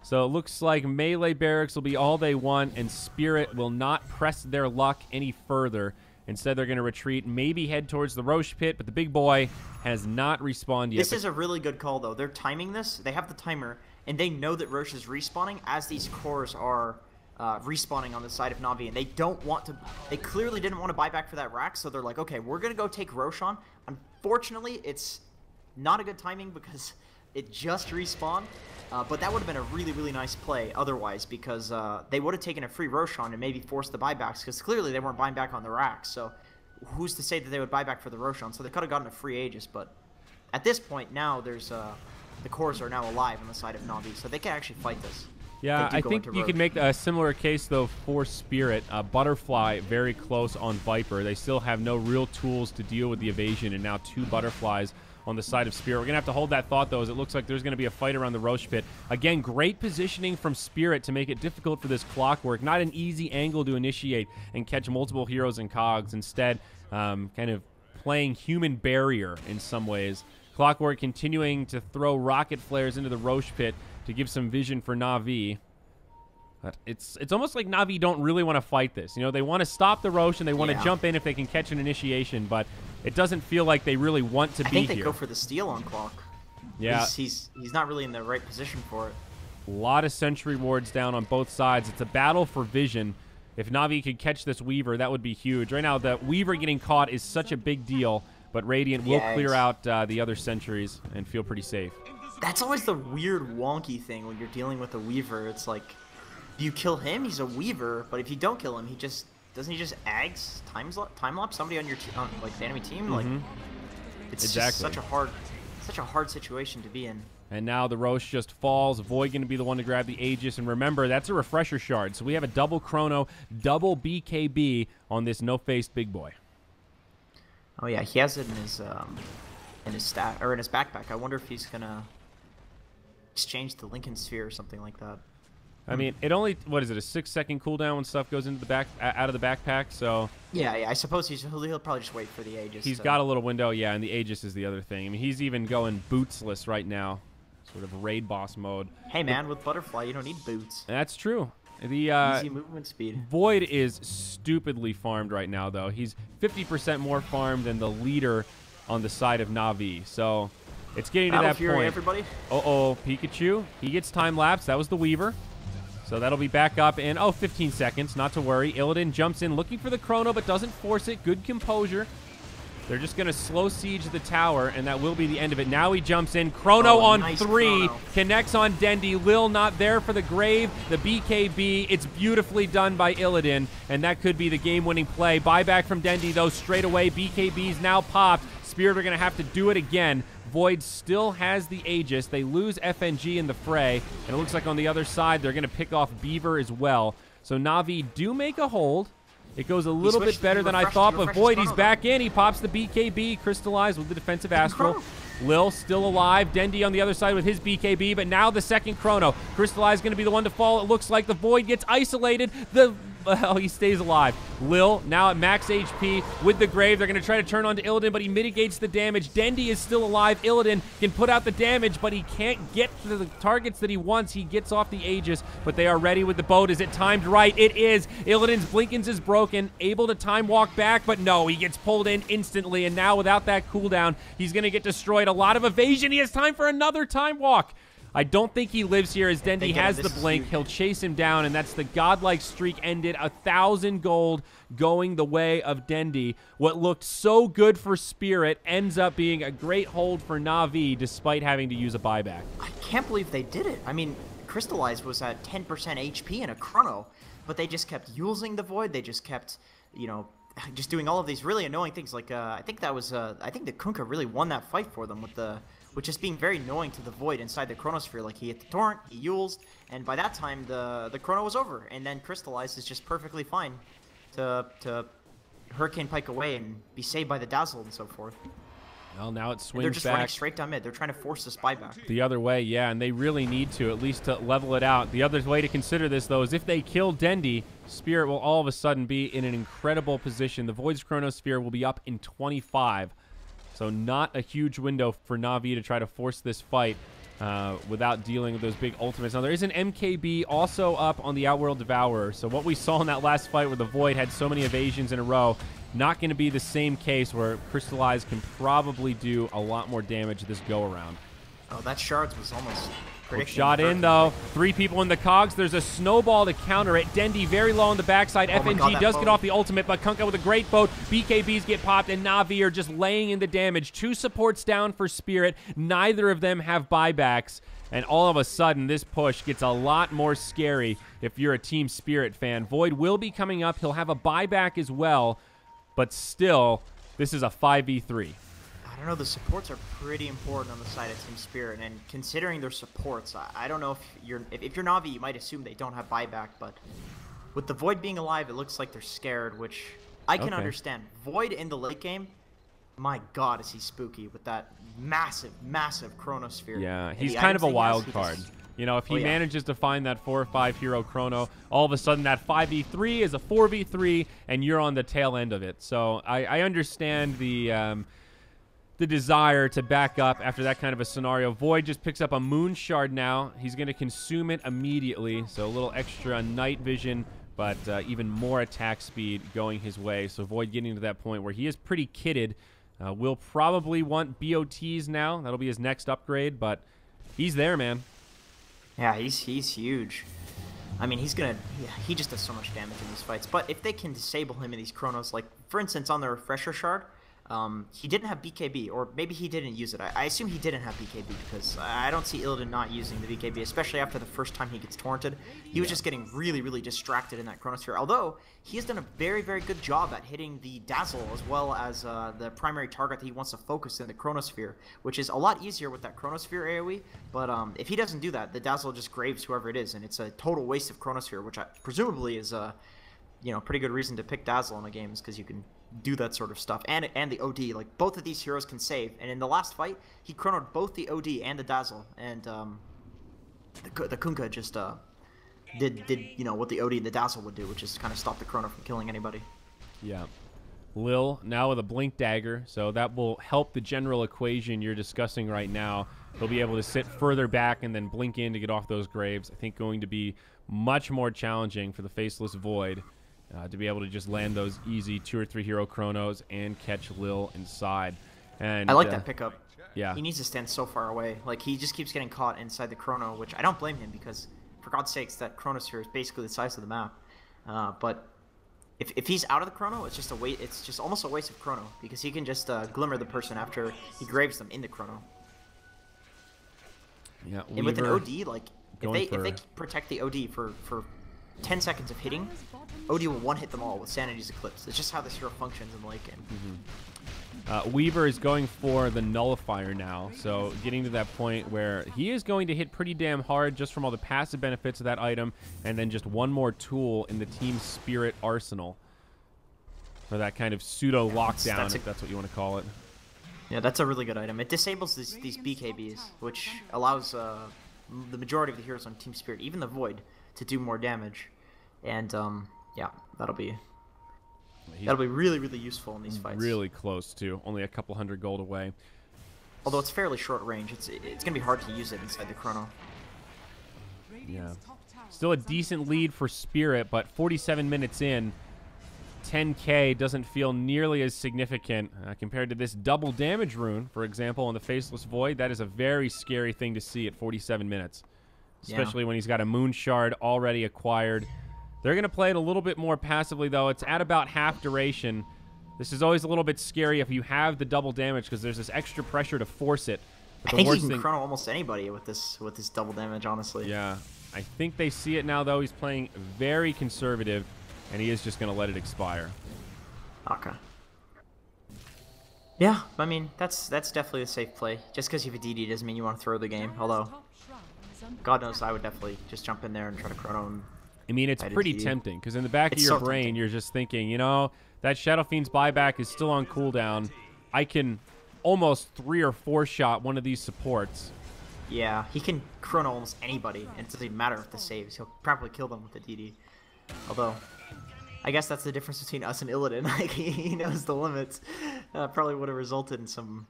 So it looks like melee Barracks will be all they want, and Spirit will not press their luck any further. Instead, they're going to retreat, maybe head towards the Roche pit, but the big boy has not respawned yet. This is a really good call, though. They're timing this. They have the timer, and they know that Roche is respawning as these cores are respawning on the side of Navi, and they don't want to... They clearly didn't want to buy back for that rack, so they're like, okay, we're going to go take Roche on. Unfortunately, it's not a good timing because it just respawned. But that would have been a really, really nice play otherwise, because they would have taken a free Roshan and maybe forced the buybacks, because clearly they weren't buying back on the racks. So who's to say that they would buy back for the Roshan? So they could have gotten a free Aegis, but at this point now there's the cores are now alive on the side of Navi, so they can actually fight this. Yeah, I think you could make a similar case, though, for Spirit. Butterfly very close on Viper. They still have no real tools to deal with the evasion, and now two Butterflies on the side of Spirit. We're going to have to hold that thought, though, as it looks like there's going to be a fight around the Roche pit. Again, great positioning from Spirit to make it difficult for this Clockwork. Not an easy angle to initiate and catch multiple heroes and cogs. Instead, kind of playing human barrier in some ways. Clockwork continuing to throw rocket flares into the Roche pit to give some vision for Navi. But it's almost like Navi don't really want to fight this. You know, they want to stop the Roche and they want to jump in if they can catch an initiation, but it doesn't feel like they really want to be here. I think they go for the steal on Clock. Yeah. He's not really in the right position for it. A lot of sentry wards down on both sides. It's a battle for vision. If Navi could catch this Weaver, that would be huge. Right now, the Weaver getting caught is such a big deal, but Radiant will clear out the other sentries and feel pretty safe. That's always the weird wonky thing when you're dealing with a Weaver. It's like, do you kill him? He's a Weaver, but if you don't kill him, doesn't he just ags time-lapse somebody on your like the enemy team? Like, it's just such a hard situation to be in. And now the Roche just falls. Void going to be the one to grab the Aegis. And remember, that's a refresher shard. So we have a double Chrono, double BKB on this no-faced big boy. Oh yeah, he has it in his backpack. I wonder if he's gonna exchange the Lincoln Sphere or something like that. I mean, it only, what is it, a 6-second cooldown when stuff goes into the out of the backpack, so... Yeah, I suppose he'll probably just wait for the Aegis. He's got a little window, yeah, and the Aegis is the other thing. I mean, he's even going bootsless right now, sort of raid boss mode. Hey, man, with Butterfly, you don't need boots. That's true. The easy movement speed. Void is stupidly farmed right now, though. He's 50% more farmed than the leader on the side of Navi, so it's getting to that point. Everybody. Uh-oh, Pikachu. He gets time-lapse. That was the Weaver. So that'll be back up in, 15 seconds, not to worry. Illidan jumps in looking for the Chrono, but doesn't force it. Good composure. They're just going to slow siege the tower, and that will be the end of it. Now he jumps in. Chrono on nice 3. Chrono. Connects on Dendi. Lil not there for the grave. The BKB. It's beautifully done by Illidan, and that could be the game-winning play. Buyback from Dendi, though, straight away. BKB's now popped. Spirit are going to have to do it again. Void still has the Aegis. They lose FNG in the fray, and it looks like on the other side they're going to pick off Beaver as well. So Na'Vi do make a hold. It goes a little bit better than I thought, but Void, he's back in. He pops the BKB, crystallized with the defensive Astral. Lil still alive. Dendi on the other side with his BKB, but now the second Chrono. Crystallized going to be the one to fall. It looks like the Void gets isolated. He stays alive. Lil now at max HP with the Grave. They're going to try to turn on to Illidan, but he mitigates the damage. Dendi is still alive. Illidan can put out the damage, but he can't get to the targets that he wants. He gets off the Aegis, but they are ready with the boat. Is it timed right? It is. Illidan's Blinkins is broken, able to time walk back, but no, he gets pulled in instantly, and now without that cooldown, he's going to get destroyed. A lot of evasion. He has time for another time walk. I don't think he lives here as Dendi has the blink. He'll chase him down, and that's the godlike streak ended. 1,000 gold going the way of Dendi. What looked so good for Spirit ends up being a great hold for Na'Vi despite having to use a buyback. I can't believe they did it. I mean, Crystallized was at 10% HP in a Chrono, but they just kept using the Void. They just kept, you know, just doing all of these really annoying things. Like, I think that was, I think the Kunkka really won that fight for them with just being very annoying to the Void inside the Chronosphere. Like, he hit the Torrent, he Yulesed, and by that time, the Chrono was over. And then Crystallized is just perfectly fine to Hurricane Pike away and be saved by the Dazzle and so forth. Well, now it swings back. They're just running straight down mid. They're trying to force this buyback. The other way, yeah, and they really need to, at least to level it out. The other way to consider this, though, is if they kill Dendi, Spirit will all of a sudden be in an incredible position. The Void's Chronosphere will be up in 25. So not a huge window for Na'Vi to try to force this fight without dealing with those big ultimates. Now, there is an MKB also up on the Outworld Devourer. So what we saw in that last fight where the Void had so many evasions in a row, not going to be the same case where Crystallized can probably do a lot more damage this go-around. Oh, that Shards was almost predicting. Shot in, though. 3 people in the cogs. There's a snowball to counter it. Dendi very low on the backside. FNG does get off the ultimate, but Kunkka with a great boat. BKBs get popped, and Na'Vi are just laying in the damage. 2 supports down for Spirit. Neither of them have buybacks. And all of a sudden, this push gets a lot more scary if you're a Team Spirit fan. Void will be coming up. He'll have a buyback as well. But still, this is a 5v3. I don't know, the supports are pretty important on the side of Team Spirit, and considering their supports, I don't know if you're Na'Vi, you might assume they don't have buyback, but with the Void being alive, it looks like they're scared, which I can understand. Void in the late game, my god, is he spooky with that massive, massive Chronosphere. Yeah, he's kind of a wild card. You know, if he manages to find that 4 or 5 hero Chrono, all of a sudden that 5v3 is a 4v3, and you're on the tail end of it. So I understand the desire to back up after that kind of a scenario. Void just picks up a Moon Shard now. He's going to consume it immediately, so a little extra night vision, but even more attack speed going his way. So Void getting to that point where he is pretty kitted. Will probably want BO3s now. That'll be his next upgrade, but he's there, man. Yeah, he's huge. I mean, he just does so much damage in these fights. But if they can disable him in these Chronos, like, for instance, on the Refresher Shard, he didn't have BKB, or maybe he didn't use it. I assume he didn't have BKB, because I don't see Illidan not using the BKB, especially after the first time he gets torrented. He was just getting really, really distracted in that Chronosphere, although he has done a very, very good job at hitting the Dazzle, as well as the primary target that he wants to focus in, the Chronosphere, which is a lot easier with that Chronosphere AoE, but if he doesn't do that, the Dazzle just graves whoever it is, and it's a total waste of Chronosphere, which presumably is you know, pretty good reason to pick Dazzle in a game, is because you can do that sort of stuff, and the OD. Like, both of these heroes can save, and in the last fight he chronoed both the OD and the Dazzle, and the Kunkka just did you know what the OD and the Dazzle would do, which is kind of stop the chrono from killing anybody. Yeah. Lil now with a blink dagger, so that will help the general equation you're discussing right now. He'll be able to sit further back and then blink in to get off those graves. I think going to be much more challenging for the Faceless Void to be able to just land those easy 2 or 3 hero Chronos and catch Lil inside. And I like that pickup. Yeah. He needs to stand so far away. Like, he just keeps getting caught inside the Chrono, which I don't blame him, because for God's sakes, that Chronosphere is basically the size of the map. But If he's out of the chrono, it's just a wait. It's just almost a waste of chrono because he can just glimmer the person after he graves them in the chrono. Yeah, and with an OD, like if they protect the OD for 10 seconds of hitting, OD will one-hit them all with Sanity's Eclipse. It's just how this hero functions in the late game. Weaver is going for the Nullifier now, so getting to that point where he is going to hit pretty damn hard just from all the passive benefits of that item, and then just one more tool in the Team Spirit arsenal. Or that kind of pseudo-lockdown, if that's what you want to call it. Yeah, that's a really good item. It disables these BKBs, which allows the majority of the heroes on Team Spirit, even the Void, to do more damage. And, yeah, that'll be really, really useful in these fights. Really close, too. Only a couple hundred gold away. Although it's fairly short range, it's going to be hard to use it inside the chrono. Yeah. Still a decent lead for Spirit, but 47 minutes in, 10k doesn't feel nearly as significant compared to this double damage rune, for example, on the Faceless Void. That is a very scary thing to see at 47 minutes, especially when he's got a Moon Shard already acquired. They're going to play it a little bit more passively, though. It's at about half duration. This is always a little bit scary if you have the double damage because there's this extra pressure to force it. But I think he can chrono almost anybody with this double damage, honestly. Yeah. I think they see it now, though. He's playing very conservative, and he is just going to let it expire. Okay. Yeah, I mean, that's definitely a safe play. Just because you have a DD doesn't mean you want to throw the game. Although, God knows I would definitely just jump in there and try to chrono him. I mean, it's pretty tempting, because in the back of your brain, you're just thinking, you know, that Shadow Fiend's buyback is still on cooldown. I can almost 3 or 4 shot one of these supports. Yeah, he can chrono almost anybody, and it doesn't even matter if the saves. He'll probably kill them with the DD. Although, I guess that's the difference between us and Illidan. Like, he knows the limits. Probably would have resulted in some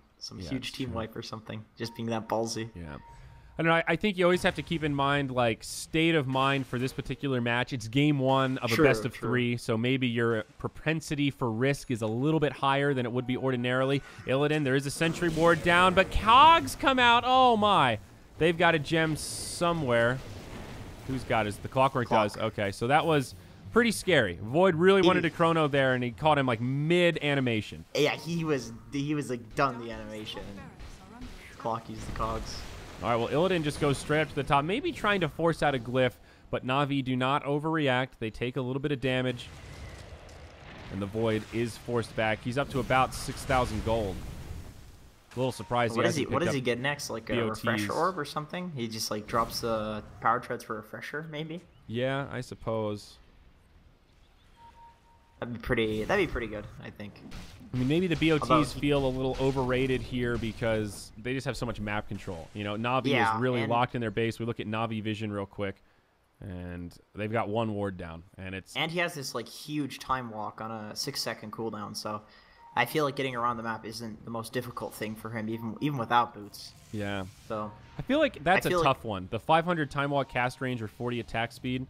huge team wipe or something, just being that ballsy. Yeah. I don't know. I think you always have to keep in mind, like, state of mind for this particular match. It's game 1 of a best of 3, so maybe your propensity for risk is a little bit higher than it would be ordinarily. Illidan, there is a sentry ward down, but Cogs come out. Oh, my. They've got a gem somewhere. Who's got his? The Clockwork does. Okay, so that was pretty scary. Void really wanted to chrono there, and he caught him, like, mid-animation. Yeah, he was like, done the animation. Clock used the Cogs. All right, well, Illidan just goes straight up to the top, maybe trying to force out a glyph, but Na'Vi do not overreact. They take a little bit of damage, and the Void is forced back. He's up to about 6,000 gold. A little surprised. What does he get next? Like a refresher orb or something? He just, like, drops the power treads for a refresher, maybe? Yeah, I suppose. That'd be pretty good, I think. I mean, maybe the BOTs feel a little overrated here because they just have so much map control. You know, Na'Vi is really locked in their base. We look at Na'Vi vision real quick, and they've got 1 ward down, and he has this, like, huge time walk on a 6-second cooldown. So I feel like getting around the map isn't the most difficult thing for him, even without boots. Yeah. So I feel like that's a tough one. The 500 time walk cast range or 40 attack speed.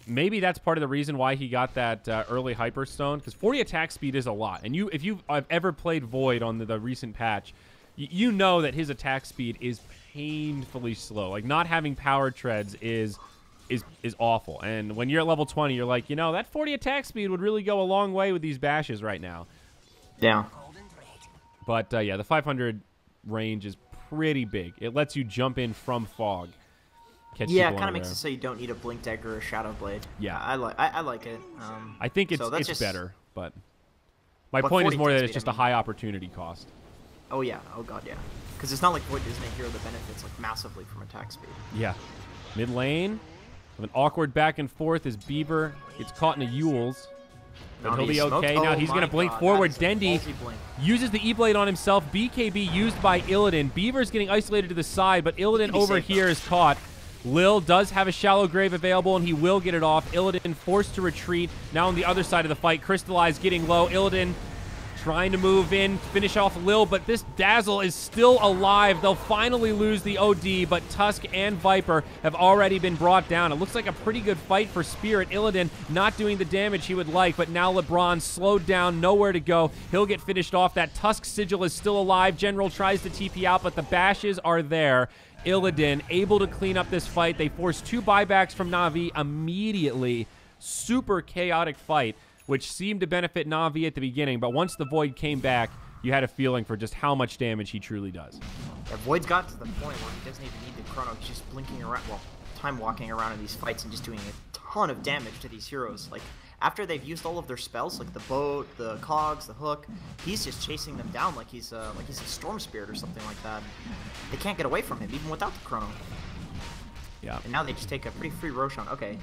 Maybe that's part of the reason why he got that early Hyperstone, because 40 attack speed is a lot. And if you've ever played Void on the recent patch, you know that his attack speed is painfully slow. Like, not having power treads is awful. And when you're at level 20, you're like, you know, that 40 attack speed would really go a long way with these bashes right now. Yeah. But, yeah, the 500 range is pretty big. It lets you jump in from fog. Yeah, it kind of makes it so you don't need a Blink Dagger or a Shadow Blade. Yeah, I like it. I think it's better, but my point is more that it's just a high opportunity cost. Oh yeah, oh god, yeah. Because it's not like Void isn't a hero that benefits like massively from attack speed. Yeah, mid lane, with an awkward back and forth as Beaver gets caught in a Yules. But he'll be okay. Now he's going to blink forward. Dendi uses the E-Blade on himself. BKB used by Illidan. Beaver's getting isolated to the side, but Illidan over here is caught. Lil does have a shallow grave available, and he will get it off. Illidan forced to retreat. Now on the other side of the fight, Crystallize getting low. Illidan trying to move in, finish off Lil, but this Dazzle is still alive. They'll finally lose the OD, but Tusk and Viper have already been brought down. It looks like a pretty good fight for Spirit. Illidan not doing the damage he would like, but now LeBron slowed down, nowhere to go. He'll get finished off. That Tusk Sigil is still alive. General tries to TP out, but the bashes are there. Illidan able to clean up this fight. They force 2 buybacks from Na'Vi immediately. Super chaotic fight. which seemed to benefit Na'Vi at the beginning, but once the Void came back, you had a feeling for just how much damage he truly does. Yeah, Void's got to the point where he doesn't even need the chrono. He's just blinking around, well, time walking around in these fights and just doing a ton of damage to these heroes. Like, after they've used all of their spells, like the boat, the cogs, the hook, he's just chasing them down like he's a storm spirit or something like that. They can't get away from him, even without the chrono. Yeah. And now they just take a pretty free Roshan. Okay.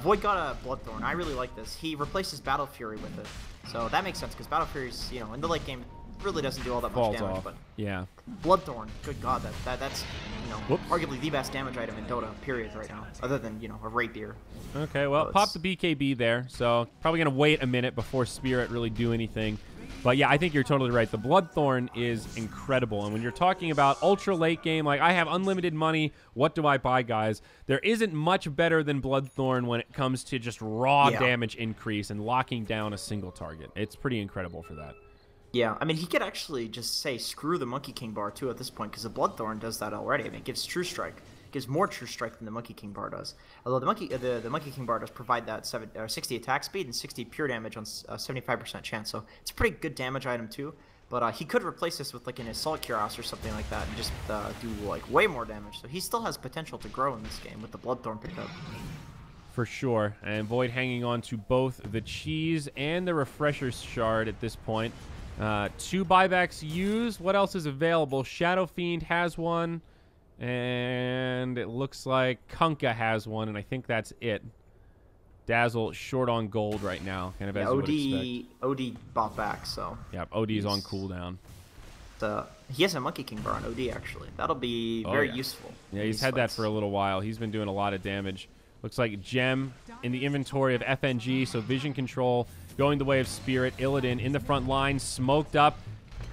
Void got a Bloodthorn. I really like this. He replaces Battle Fury with it. So that makes sense, because Battle Fury's, you know, in the late game, really doesn't do all that much damage. Off. But yeah. Bloodthorn, good God, that's, you know, arguably the best damage item in Dota, period, right now. Other than, you know, a Rapier. Okay, well, pop the BKB there. So probably going to wait a minute before Spirit really do anything. But yeah, I think you're totally right. The Bloodthorn is incredible. And when you're talking about ultra late game, like I have unlimited money, what do I buy, guys? There isn't much better than Bloodthorn when it comes to just raw damage increase and locking down a single target. It's pretty incredible for that. Yeah, I mean, he could actually just say screw the Monkey King bar too at this point, because the Bloodthorn does that already. I mean, it gives True Strike. It gives more True Strike than the Monkey King bar does. Although the Monkey King bar does provide that 60 attack speed and 60 pure damage on 75% chance, so it's a pretty good damage item too. But he could replace this with like an Assault Cuirass or something like that and just do like way more damage. So he still has potential to grow in this game with the Bloodthorn pickup. For sure. And Void hanging on to both the Cheese and the Refresher Shard at this point. 2 buybacks used. What else is available? Shadow Fiend has one. And it looks like Kunkka has one, and I think that's it. Dazzle short on gold right now, kind of as you would expect. OD bought back, so. Yeah, OD's on cooldown. He has a Monkey King bar on OD, actually. That'll be very useful. Yeah, he's had that for a little while. He's been doing a lot of damage. Looks like Gem in the inventory of FNG, so vision control going the way of Spirit. Illidan in the front line, smoked up.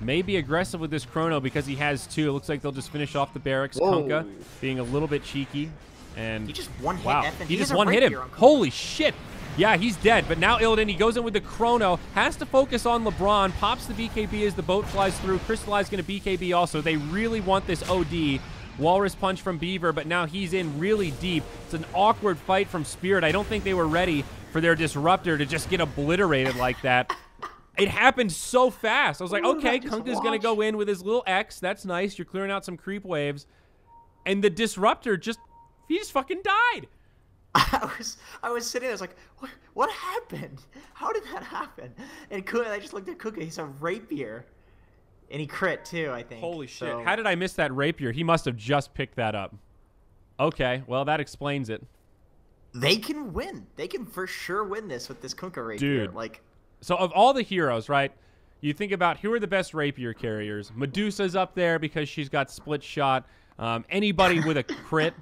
May be aggressive with this chrono because he has 2. It looks like they'll just finish off the barracks. Kunkka being a little bit cheeky. And he just one-hit FNG. He just one-hit him. Holy shit. Yeah, he's dead. But now Illidan, he goes in with the chrono, has to focus on LeBron, pops the BKB as the boat flies through. Crystallize going to BKB also. They really want this OD. Walrus punch from Beaver, but now he's in really deep. It's an awkward fight from Spirit. I don't think they were ready for their Disruptor to just get obliterated like that. It happened so fast. I was like, okay, Kunkka's going to go in with his little X. That's nice. You're clearing out some creep waves. And the Disruptor he just fucking died. I was sitting there, I was like, what happened? How did that happen? And I just looked at Kunkka. He's a Rapier. And he crit too, I think. Holy shit. How did I miss that Rapier? He must have just picked that up. Okay, well, that explains it. They can win. They can for sure win this with this Kunkka Rapier. Dude. So of all the heroes, right, you think about who are the best Rapier carriers. Medusa's up there because she's got split shot. Anybody with a crit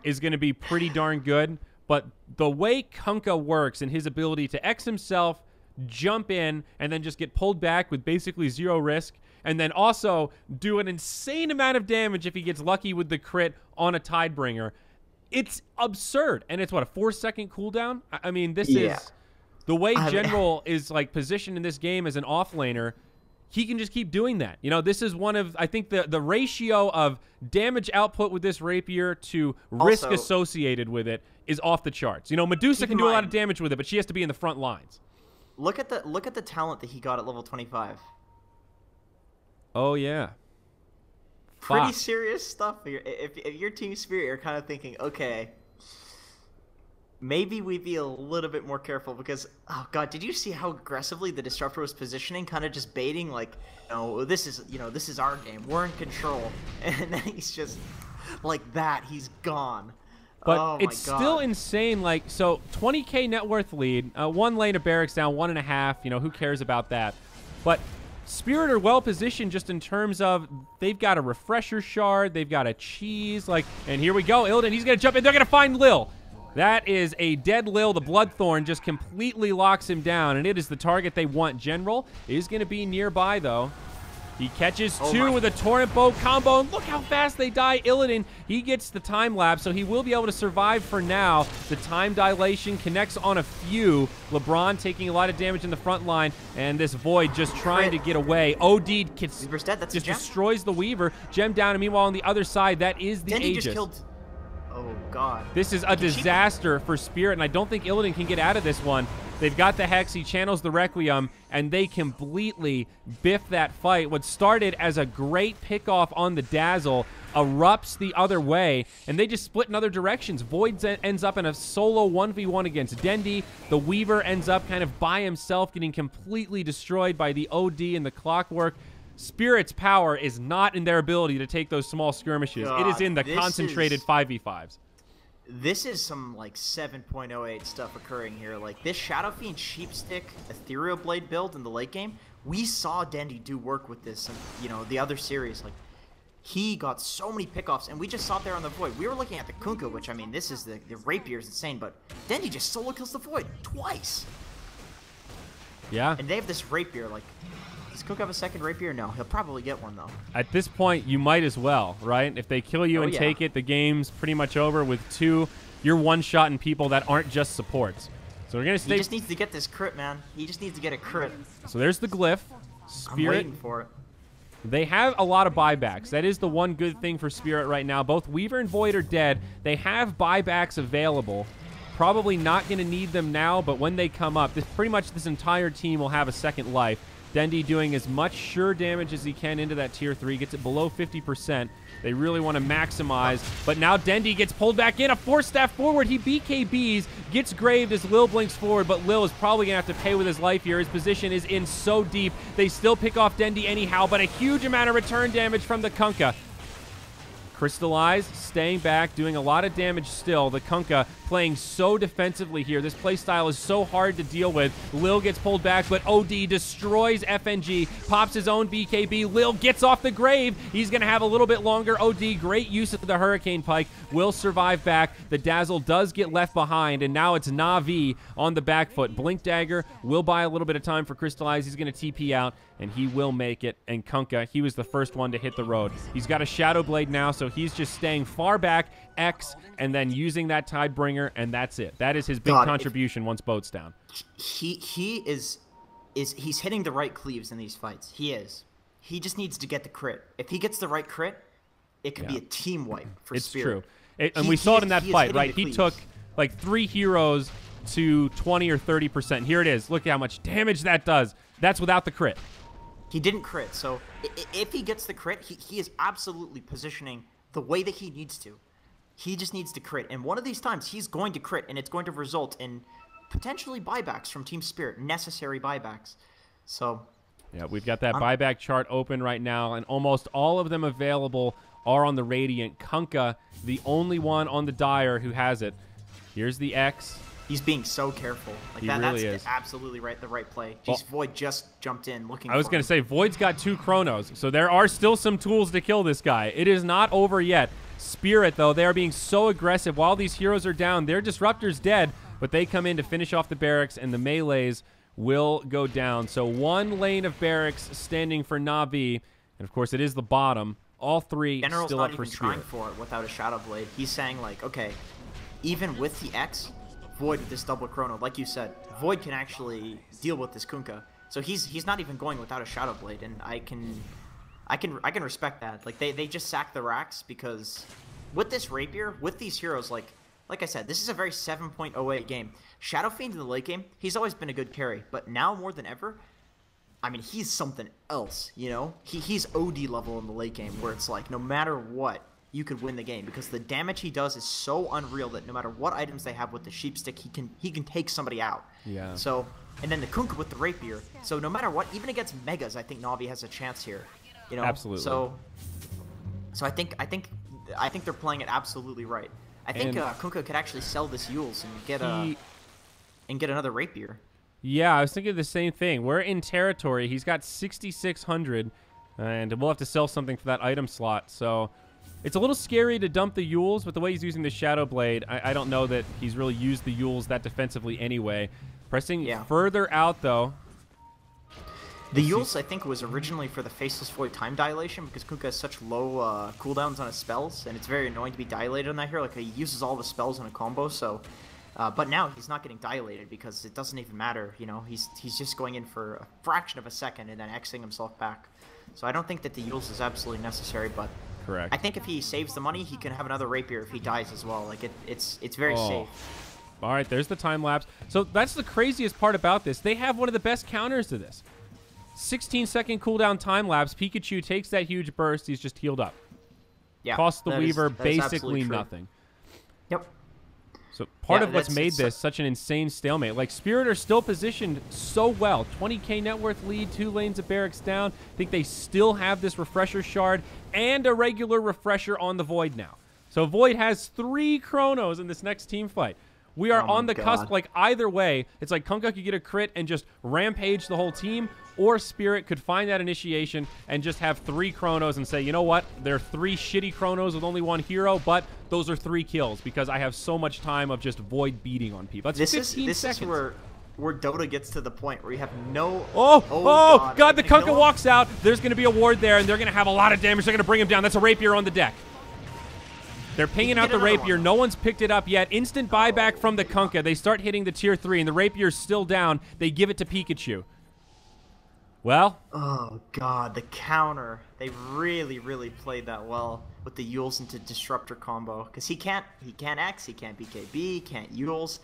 is going to be pretty darn good. But the way Kunkka works and his ability to X himself, jump in, and then just get pulled back with basically 0 risk, and then also do an insane amount of damage if he gets lucky with the crit on a Tidebringer. It's absurd. And it's, what, a 4-second cooldown? I mean, this is... The way General is like positioned in this game as an offlaner, he can just keep doing that. You know, this is one of, I think the ratio of damage output with this Rapier to risk associated with it is off the charts. You know, Medusa can do a lot of damage with it, but she has to be in the front lines. Look at the talent that he got at level 25. Oh yeah. Pretty serious stuff. If you're Team Spirit, you're kind of thinking, okay, maybe we'd be a little bit more careful because, oh god, did you see how aggressively the Disruptor was positioning, kind of just baiting, like, this is our game, we're in control, and then he's just like that, he's gone. But it's still insane. Like, so 20k net worth lead, 1 lane of barracks down, 1.5. You know, who cares about that? But Spirit are well positioned just in terms of they've got a Refresher Shard, they've got a Cheese, like, and here we go, Illidan, he's gonna jump in, they're gonna find Lil. That is a dead Lil. The Bloodthorn just completely locks him down, and it is the target they want. General is going to be nearby, though. He catches 2 with a Torrent Bow combo, and look how fast they die. Illidan, he gets the time lapse, so he will be able to survive for now. The time dilation connects on a few. LeBron taking a lot of damage in the front line, and this Void just trying to get away. OD just destroys the Weaver. Gem down, and meanwhile on the other side, that is the Aegis. Just killed... Oh, God. This is a disaster for Spirit, and I don't think Illidan can get out of this one. They've got the Hex. He channels the Requiem, and they completely biff that fight. What started as a great pickoff on the Dazzle erupts the other way, and they just split in other directions. Void ends up in a solo 1v1 against Dendi. The Weaver ends up kind of by himself, getting completely destroyed by the OD and the Clockwork. Spirit's power is not in their ability to take those small skirmishes. God, it is in the concentrated 5v5s. This is some, like, 7.08 stuff occurring here. Like, this Shadow Fiend Sheepstick Ethereal Blade build in the late game, we saw Dendi do work with this in, you know, the other series. Like, he got so many pickoffs, and we just saw it there on the Void. We were looking at the Kunkka, which, I mean, this is the Rapier is insane, but Dendi just solo kills the Void twice. Yeah. And they have this Rapier, like, does Kunkka have a second Rapier? No, he'll probably get one, though. At this point, you might as well, right? If they kill you and take it, the game's pretty much over. With 2, you're one-shotting people that aren't just supports. So we're going to stay... He just needs to get this crit, man. He just needs to get a crit. So there's the Glyph. Spirit. I'm waiting for it. They have a lot of buybacks. That is the one good thing for Spirit right now. Both Weaver and Void are dead. They have buybacks available. Probably not going to need them now, but when they come up, pretty much this entire team will have a second life. Dendi doing as much sure damage as he can into that tier 3, gets it below 50%. They really want to maximize, but now Dendi gets pulled back in, a 4-staff forward. He BKBs, gets graved as Lil blinks forward, but Lil is probably going to have to pay with his life here. His position is in so deep. They still pick off Dendi anyhow, but a huge amount of return damage from the Kunkka. Crystallize, staying back, doing a lot of damage still. The Kunkka playing so defensively here. This playstyle is so hard to deal with. Lil gets pulled back, but OD destroys FNG, pops his own BKB. Lil gets off the grave. He's going to have a little bit longer. OD, great use of the Hurricane Pike, will survive back. The Dazzle does get left behind, and now it's Na'Vi on the back foot. Blink Dagger will buy a little bit of time for Crystallize. He's going to TP out, and he will make it. And Kunkka, he was the first one to hit the road. He's got a Shadow Blade now, so he's just staying far back, X, and then using that Tidebringer, and that's it. That is his big contribution once boat's down. He's hitting the right cleaves in these fights. He is. He just needs to get the crit. If he gets the right crit, it could be a team wipe for Spirit. It's true. And we saw it in that fight, right? He took like 3 heroes to 20 or 30%. Here it is. Look at how much damage that does. That's without the crit. He didn't crit, so if he gets the crit, he is absolutely positioning the way that he needs to. He just needs to crit, and one of these times he's going to crit, and it's going to result in potentially buybacks from Team Spirit, necessary buybacks. So yeah, we've got that buyback chart open right now, and almost all of them available are on the Radiant. Kunkka, the only one on the Dire who has it. Here's the X. He's being so careful. Like that's is. Absolutely the right play. Jeez, Void just jumped in looking I was going to say, Void's got 2 Chronos, so there are still some tools to kill this guy. It is not over yet. Spirit, though, they are being so aggressive. While these heroes are down, their Disruptor's dead, but they come in to finish off the barracks, and the melees will go down. So 1 lane of barracks standing for Na'Vi, and of course it is the bottom. All 3 General's still not up for even Spirit. trying for it without a Shadow Blade. He's saying, like, okay, even with the X, Void with this double chrono, like you said, Void can actually deal with this Kunkka. So he's not even going without a Shadow Blade, and I can respect that. Like they just sack the racks because with this Rapier, with these heroes, like I said, this is a very 7.08 game. Shadow Fiend in the late game, he's always been a good carry, but now more than ever, I mean, he's something else, you know? He's OD level in the late game where it's like no matter what, you could win the game because the damage he does is so unreal that no matter what items they have with the Sheepstick, he can take somebody out. Yeah. So, and then the Kunkka with the Rapier. So no matter what, even against Megas, I think Na'Vi has a chance here. You know. Absolutely. So I think they're playing it absolutely right. I think Kunkka could actually sell this Yules and get another Rapier. Yeah, I was thinking the same thing. We're in territory. He's got 6,600, and we'll have to sell something for that item slot. So it's a little scary to dump the Yules, but the way he's using the Shadow Blade, I don't know that he's really used the Yules that defensively anyway. Pressing further out, though. The Yules, I think, was originally for the Faceless Void time dilation because Kunkka has such low cooldowns on his spells, and it's very annoying to be dilated on that hero. Like, he uses all the spells in a combo, so... but now he's not getting dilated because it doesn't even matter, you know? He's just going in for a fraction of a second and then Xing himself back. So I don't think that the Yules is absolutely necessary, but... Correct. I think if he saves the money, he can have another Rapier if he dies as well. Like, it's very safe. All right, there's the time lapse. So that's the craziest part about this. They have one of the best counters to this. 16-second cooldown time lapse. Pikachu takes that huge burst. He's just healed up. Yeah, Costs the Weaver basically nothing. Yep. So part of what's made this such an insane stalemate. Like, Spirit are still positioned so well. 20k net worth lead, 2 lanes of barracks down. I think they still have this refresher shard and a regular refresher on the Void now. So Void has 3 Chronos in this next team fight. We are on the cusp. Like, either way, it's like Kunkka could get a crit and just rampage the whole team, or Spirit could find that initiation and just have 3 Chronos and say, you know what, there are 3 shitty Chronos with only 1 hero, but those are 3 kills because I have so much time of just Void beating on people. That's 15 seconds. This is where Dota gets to the point where you have no... Oh, God, the Kunkka walks out. There's going to be a ward there, and they're going to have a lot of damage. They're going to bring him down. That's a Rapier on the deck. They're pinging out the Rapier. No one's picked it up yet. Instant buyback from the Kunkka. They start hitting the tier 3, and the Rapier's still down. They give it to Pikachu. Well? Oh, God, the counter. They really, really played that well with the Yules into Disruptor combo. Because he can't X, he can't BKB, he can't Yules.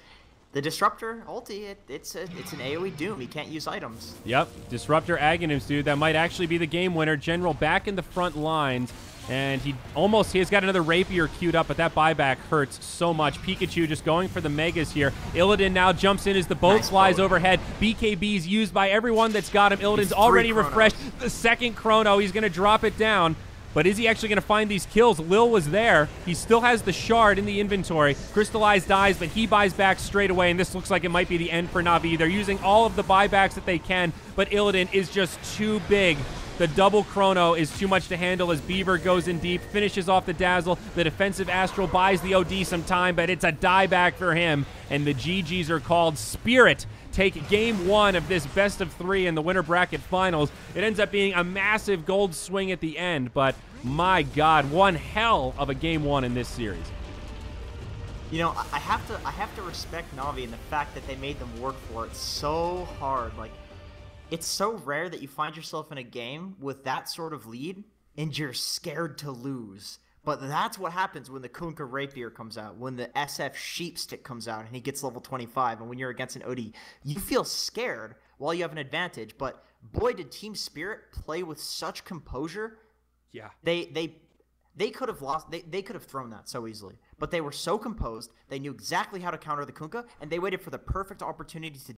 The Disruptor ulti, it's an AoE Doom. He can't use items. Yep, Disruptor Aghanims, dude. That might actually be the game winner. General back in the front lines. And he's got another Rapier queued up, but that buyback hurts so much. Pikachu just going for the Megas here. Illidan now jumps in as the boat flies overhead. BKB's used by everyone that's got him. Illidan's already refreshed the second Chrono. He's going to drop it down. But is he actually going to find these kills? Lil was there. He still has the shard in the inventory. Crystallized dies, but he buys back straight away, and this looks like it might be the end for Na'Vi. They're using all of the buybacks that they can, but Illidan is just too big. The double Chrono is too much to handle as Beaver goes in deep, finishes off the Dazzle. The defensive Astral buys the OD some time, but it's a dieback for him, and the GGs are called. Spirit take game 1 of this best of 3 in the winter bracket finals. It ends up being a massive gold swing at the end, but my God, one hell of a game 1 in this series. You know, I have to respect Na'Vi and the fact that they made them work for it so hard. Like, it's so rare that you find yourself in a game with that sort of lead and you're scared to lose. But that's what happens when the Kunkka Rapier comes out, when the SF Sheepstick comes out and he gets level 25, and when you're against an OD. You feel scared while you have an advantage, but boy, did Team Spirit play with such composure. Yeah. They could have lost. They could have thrown that so easily. But they were so composed. They knew exactly how to counter the Kunkka, and they waited for the perfect opportunity to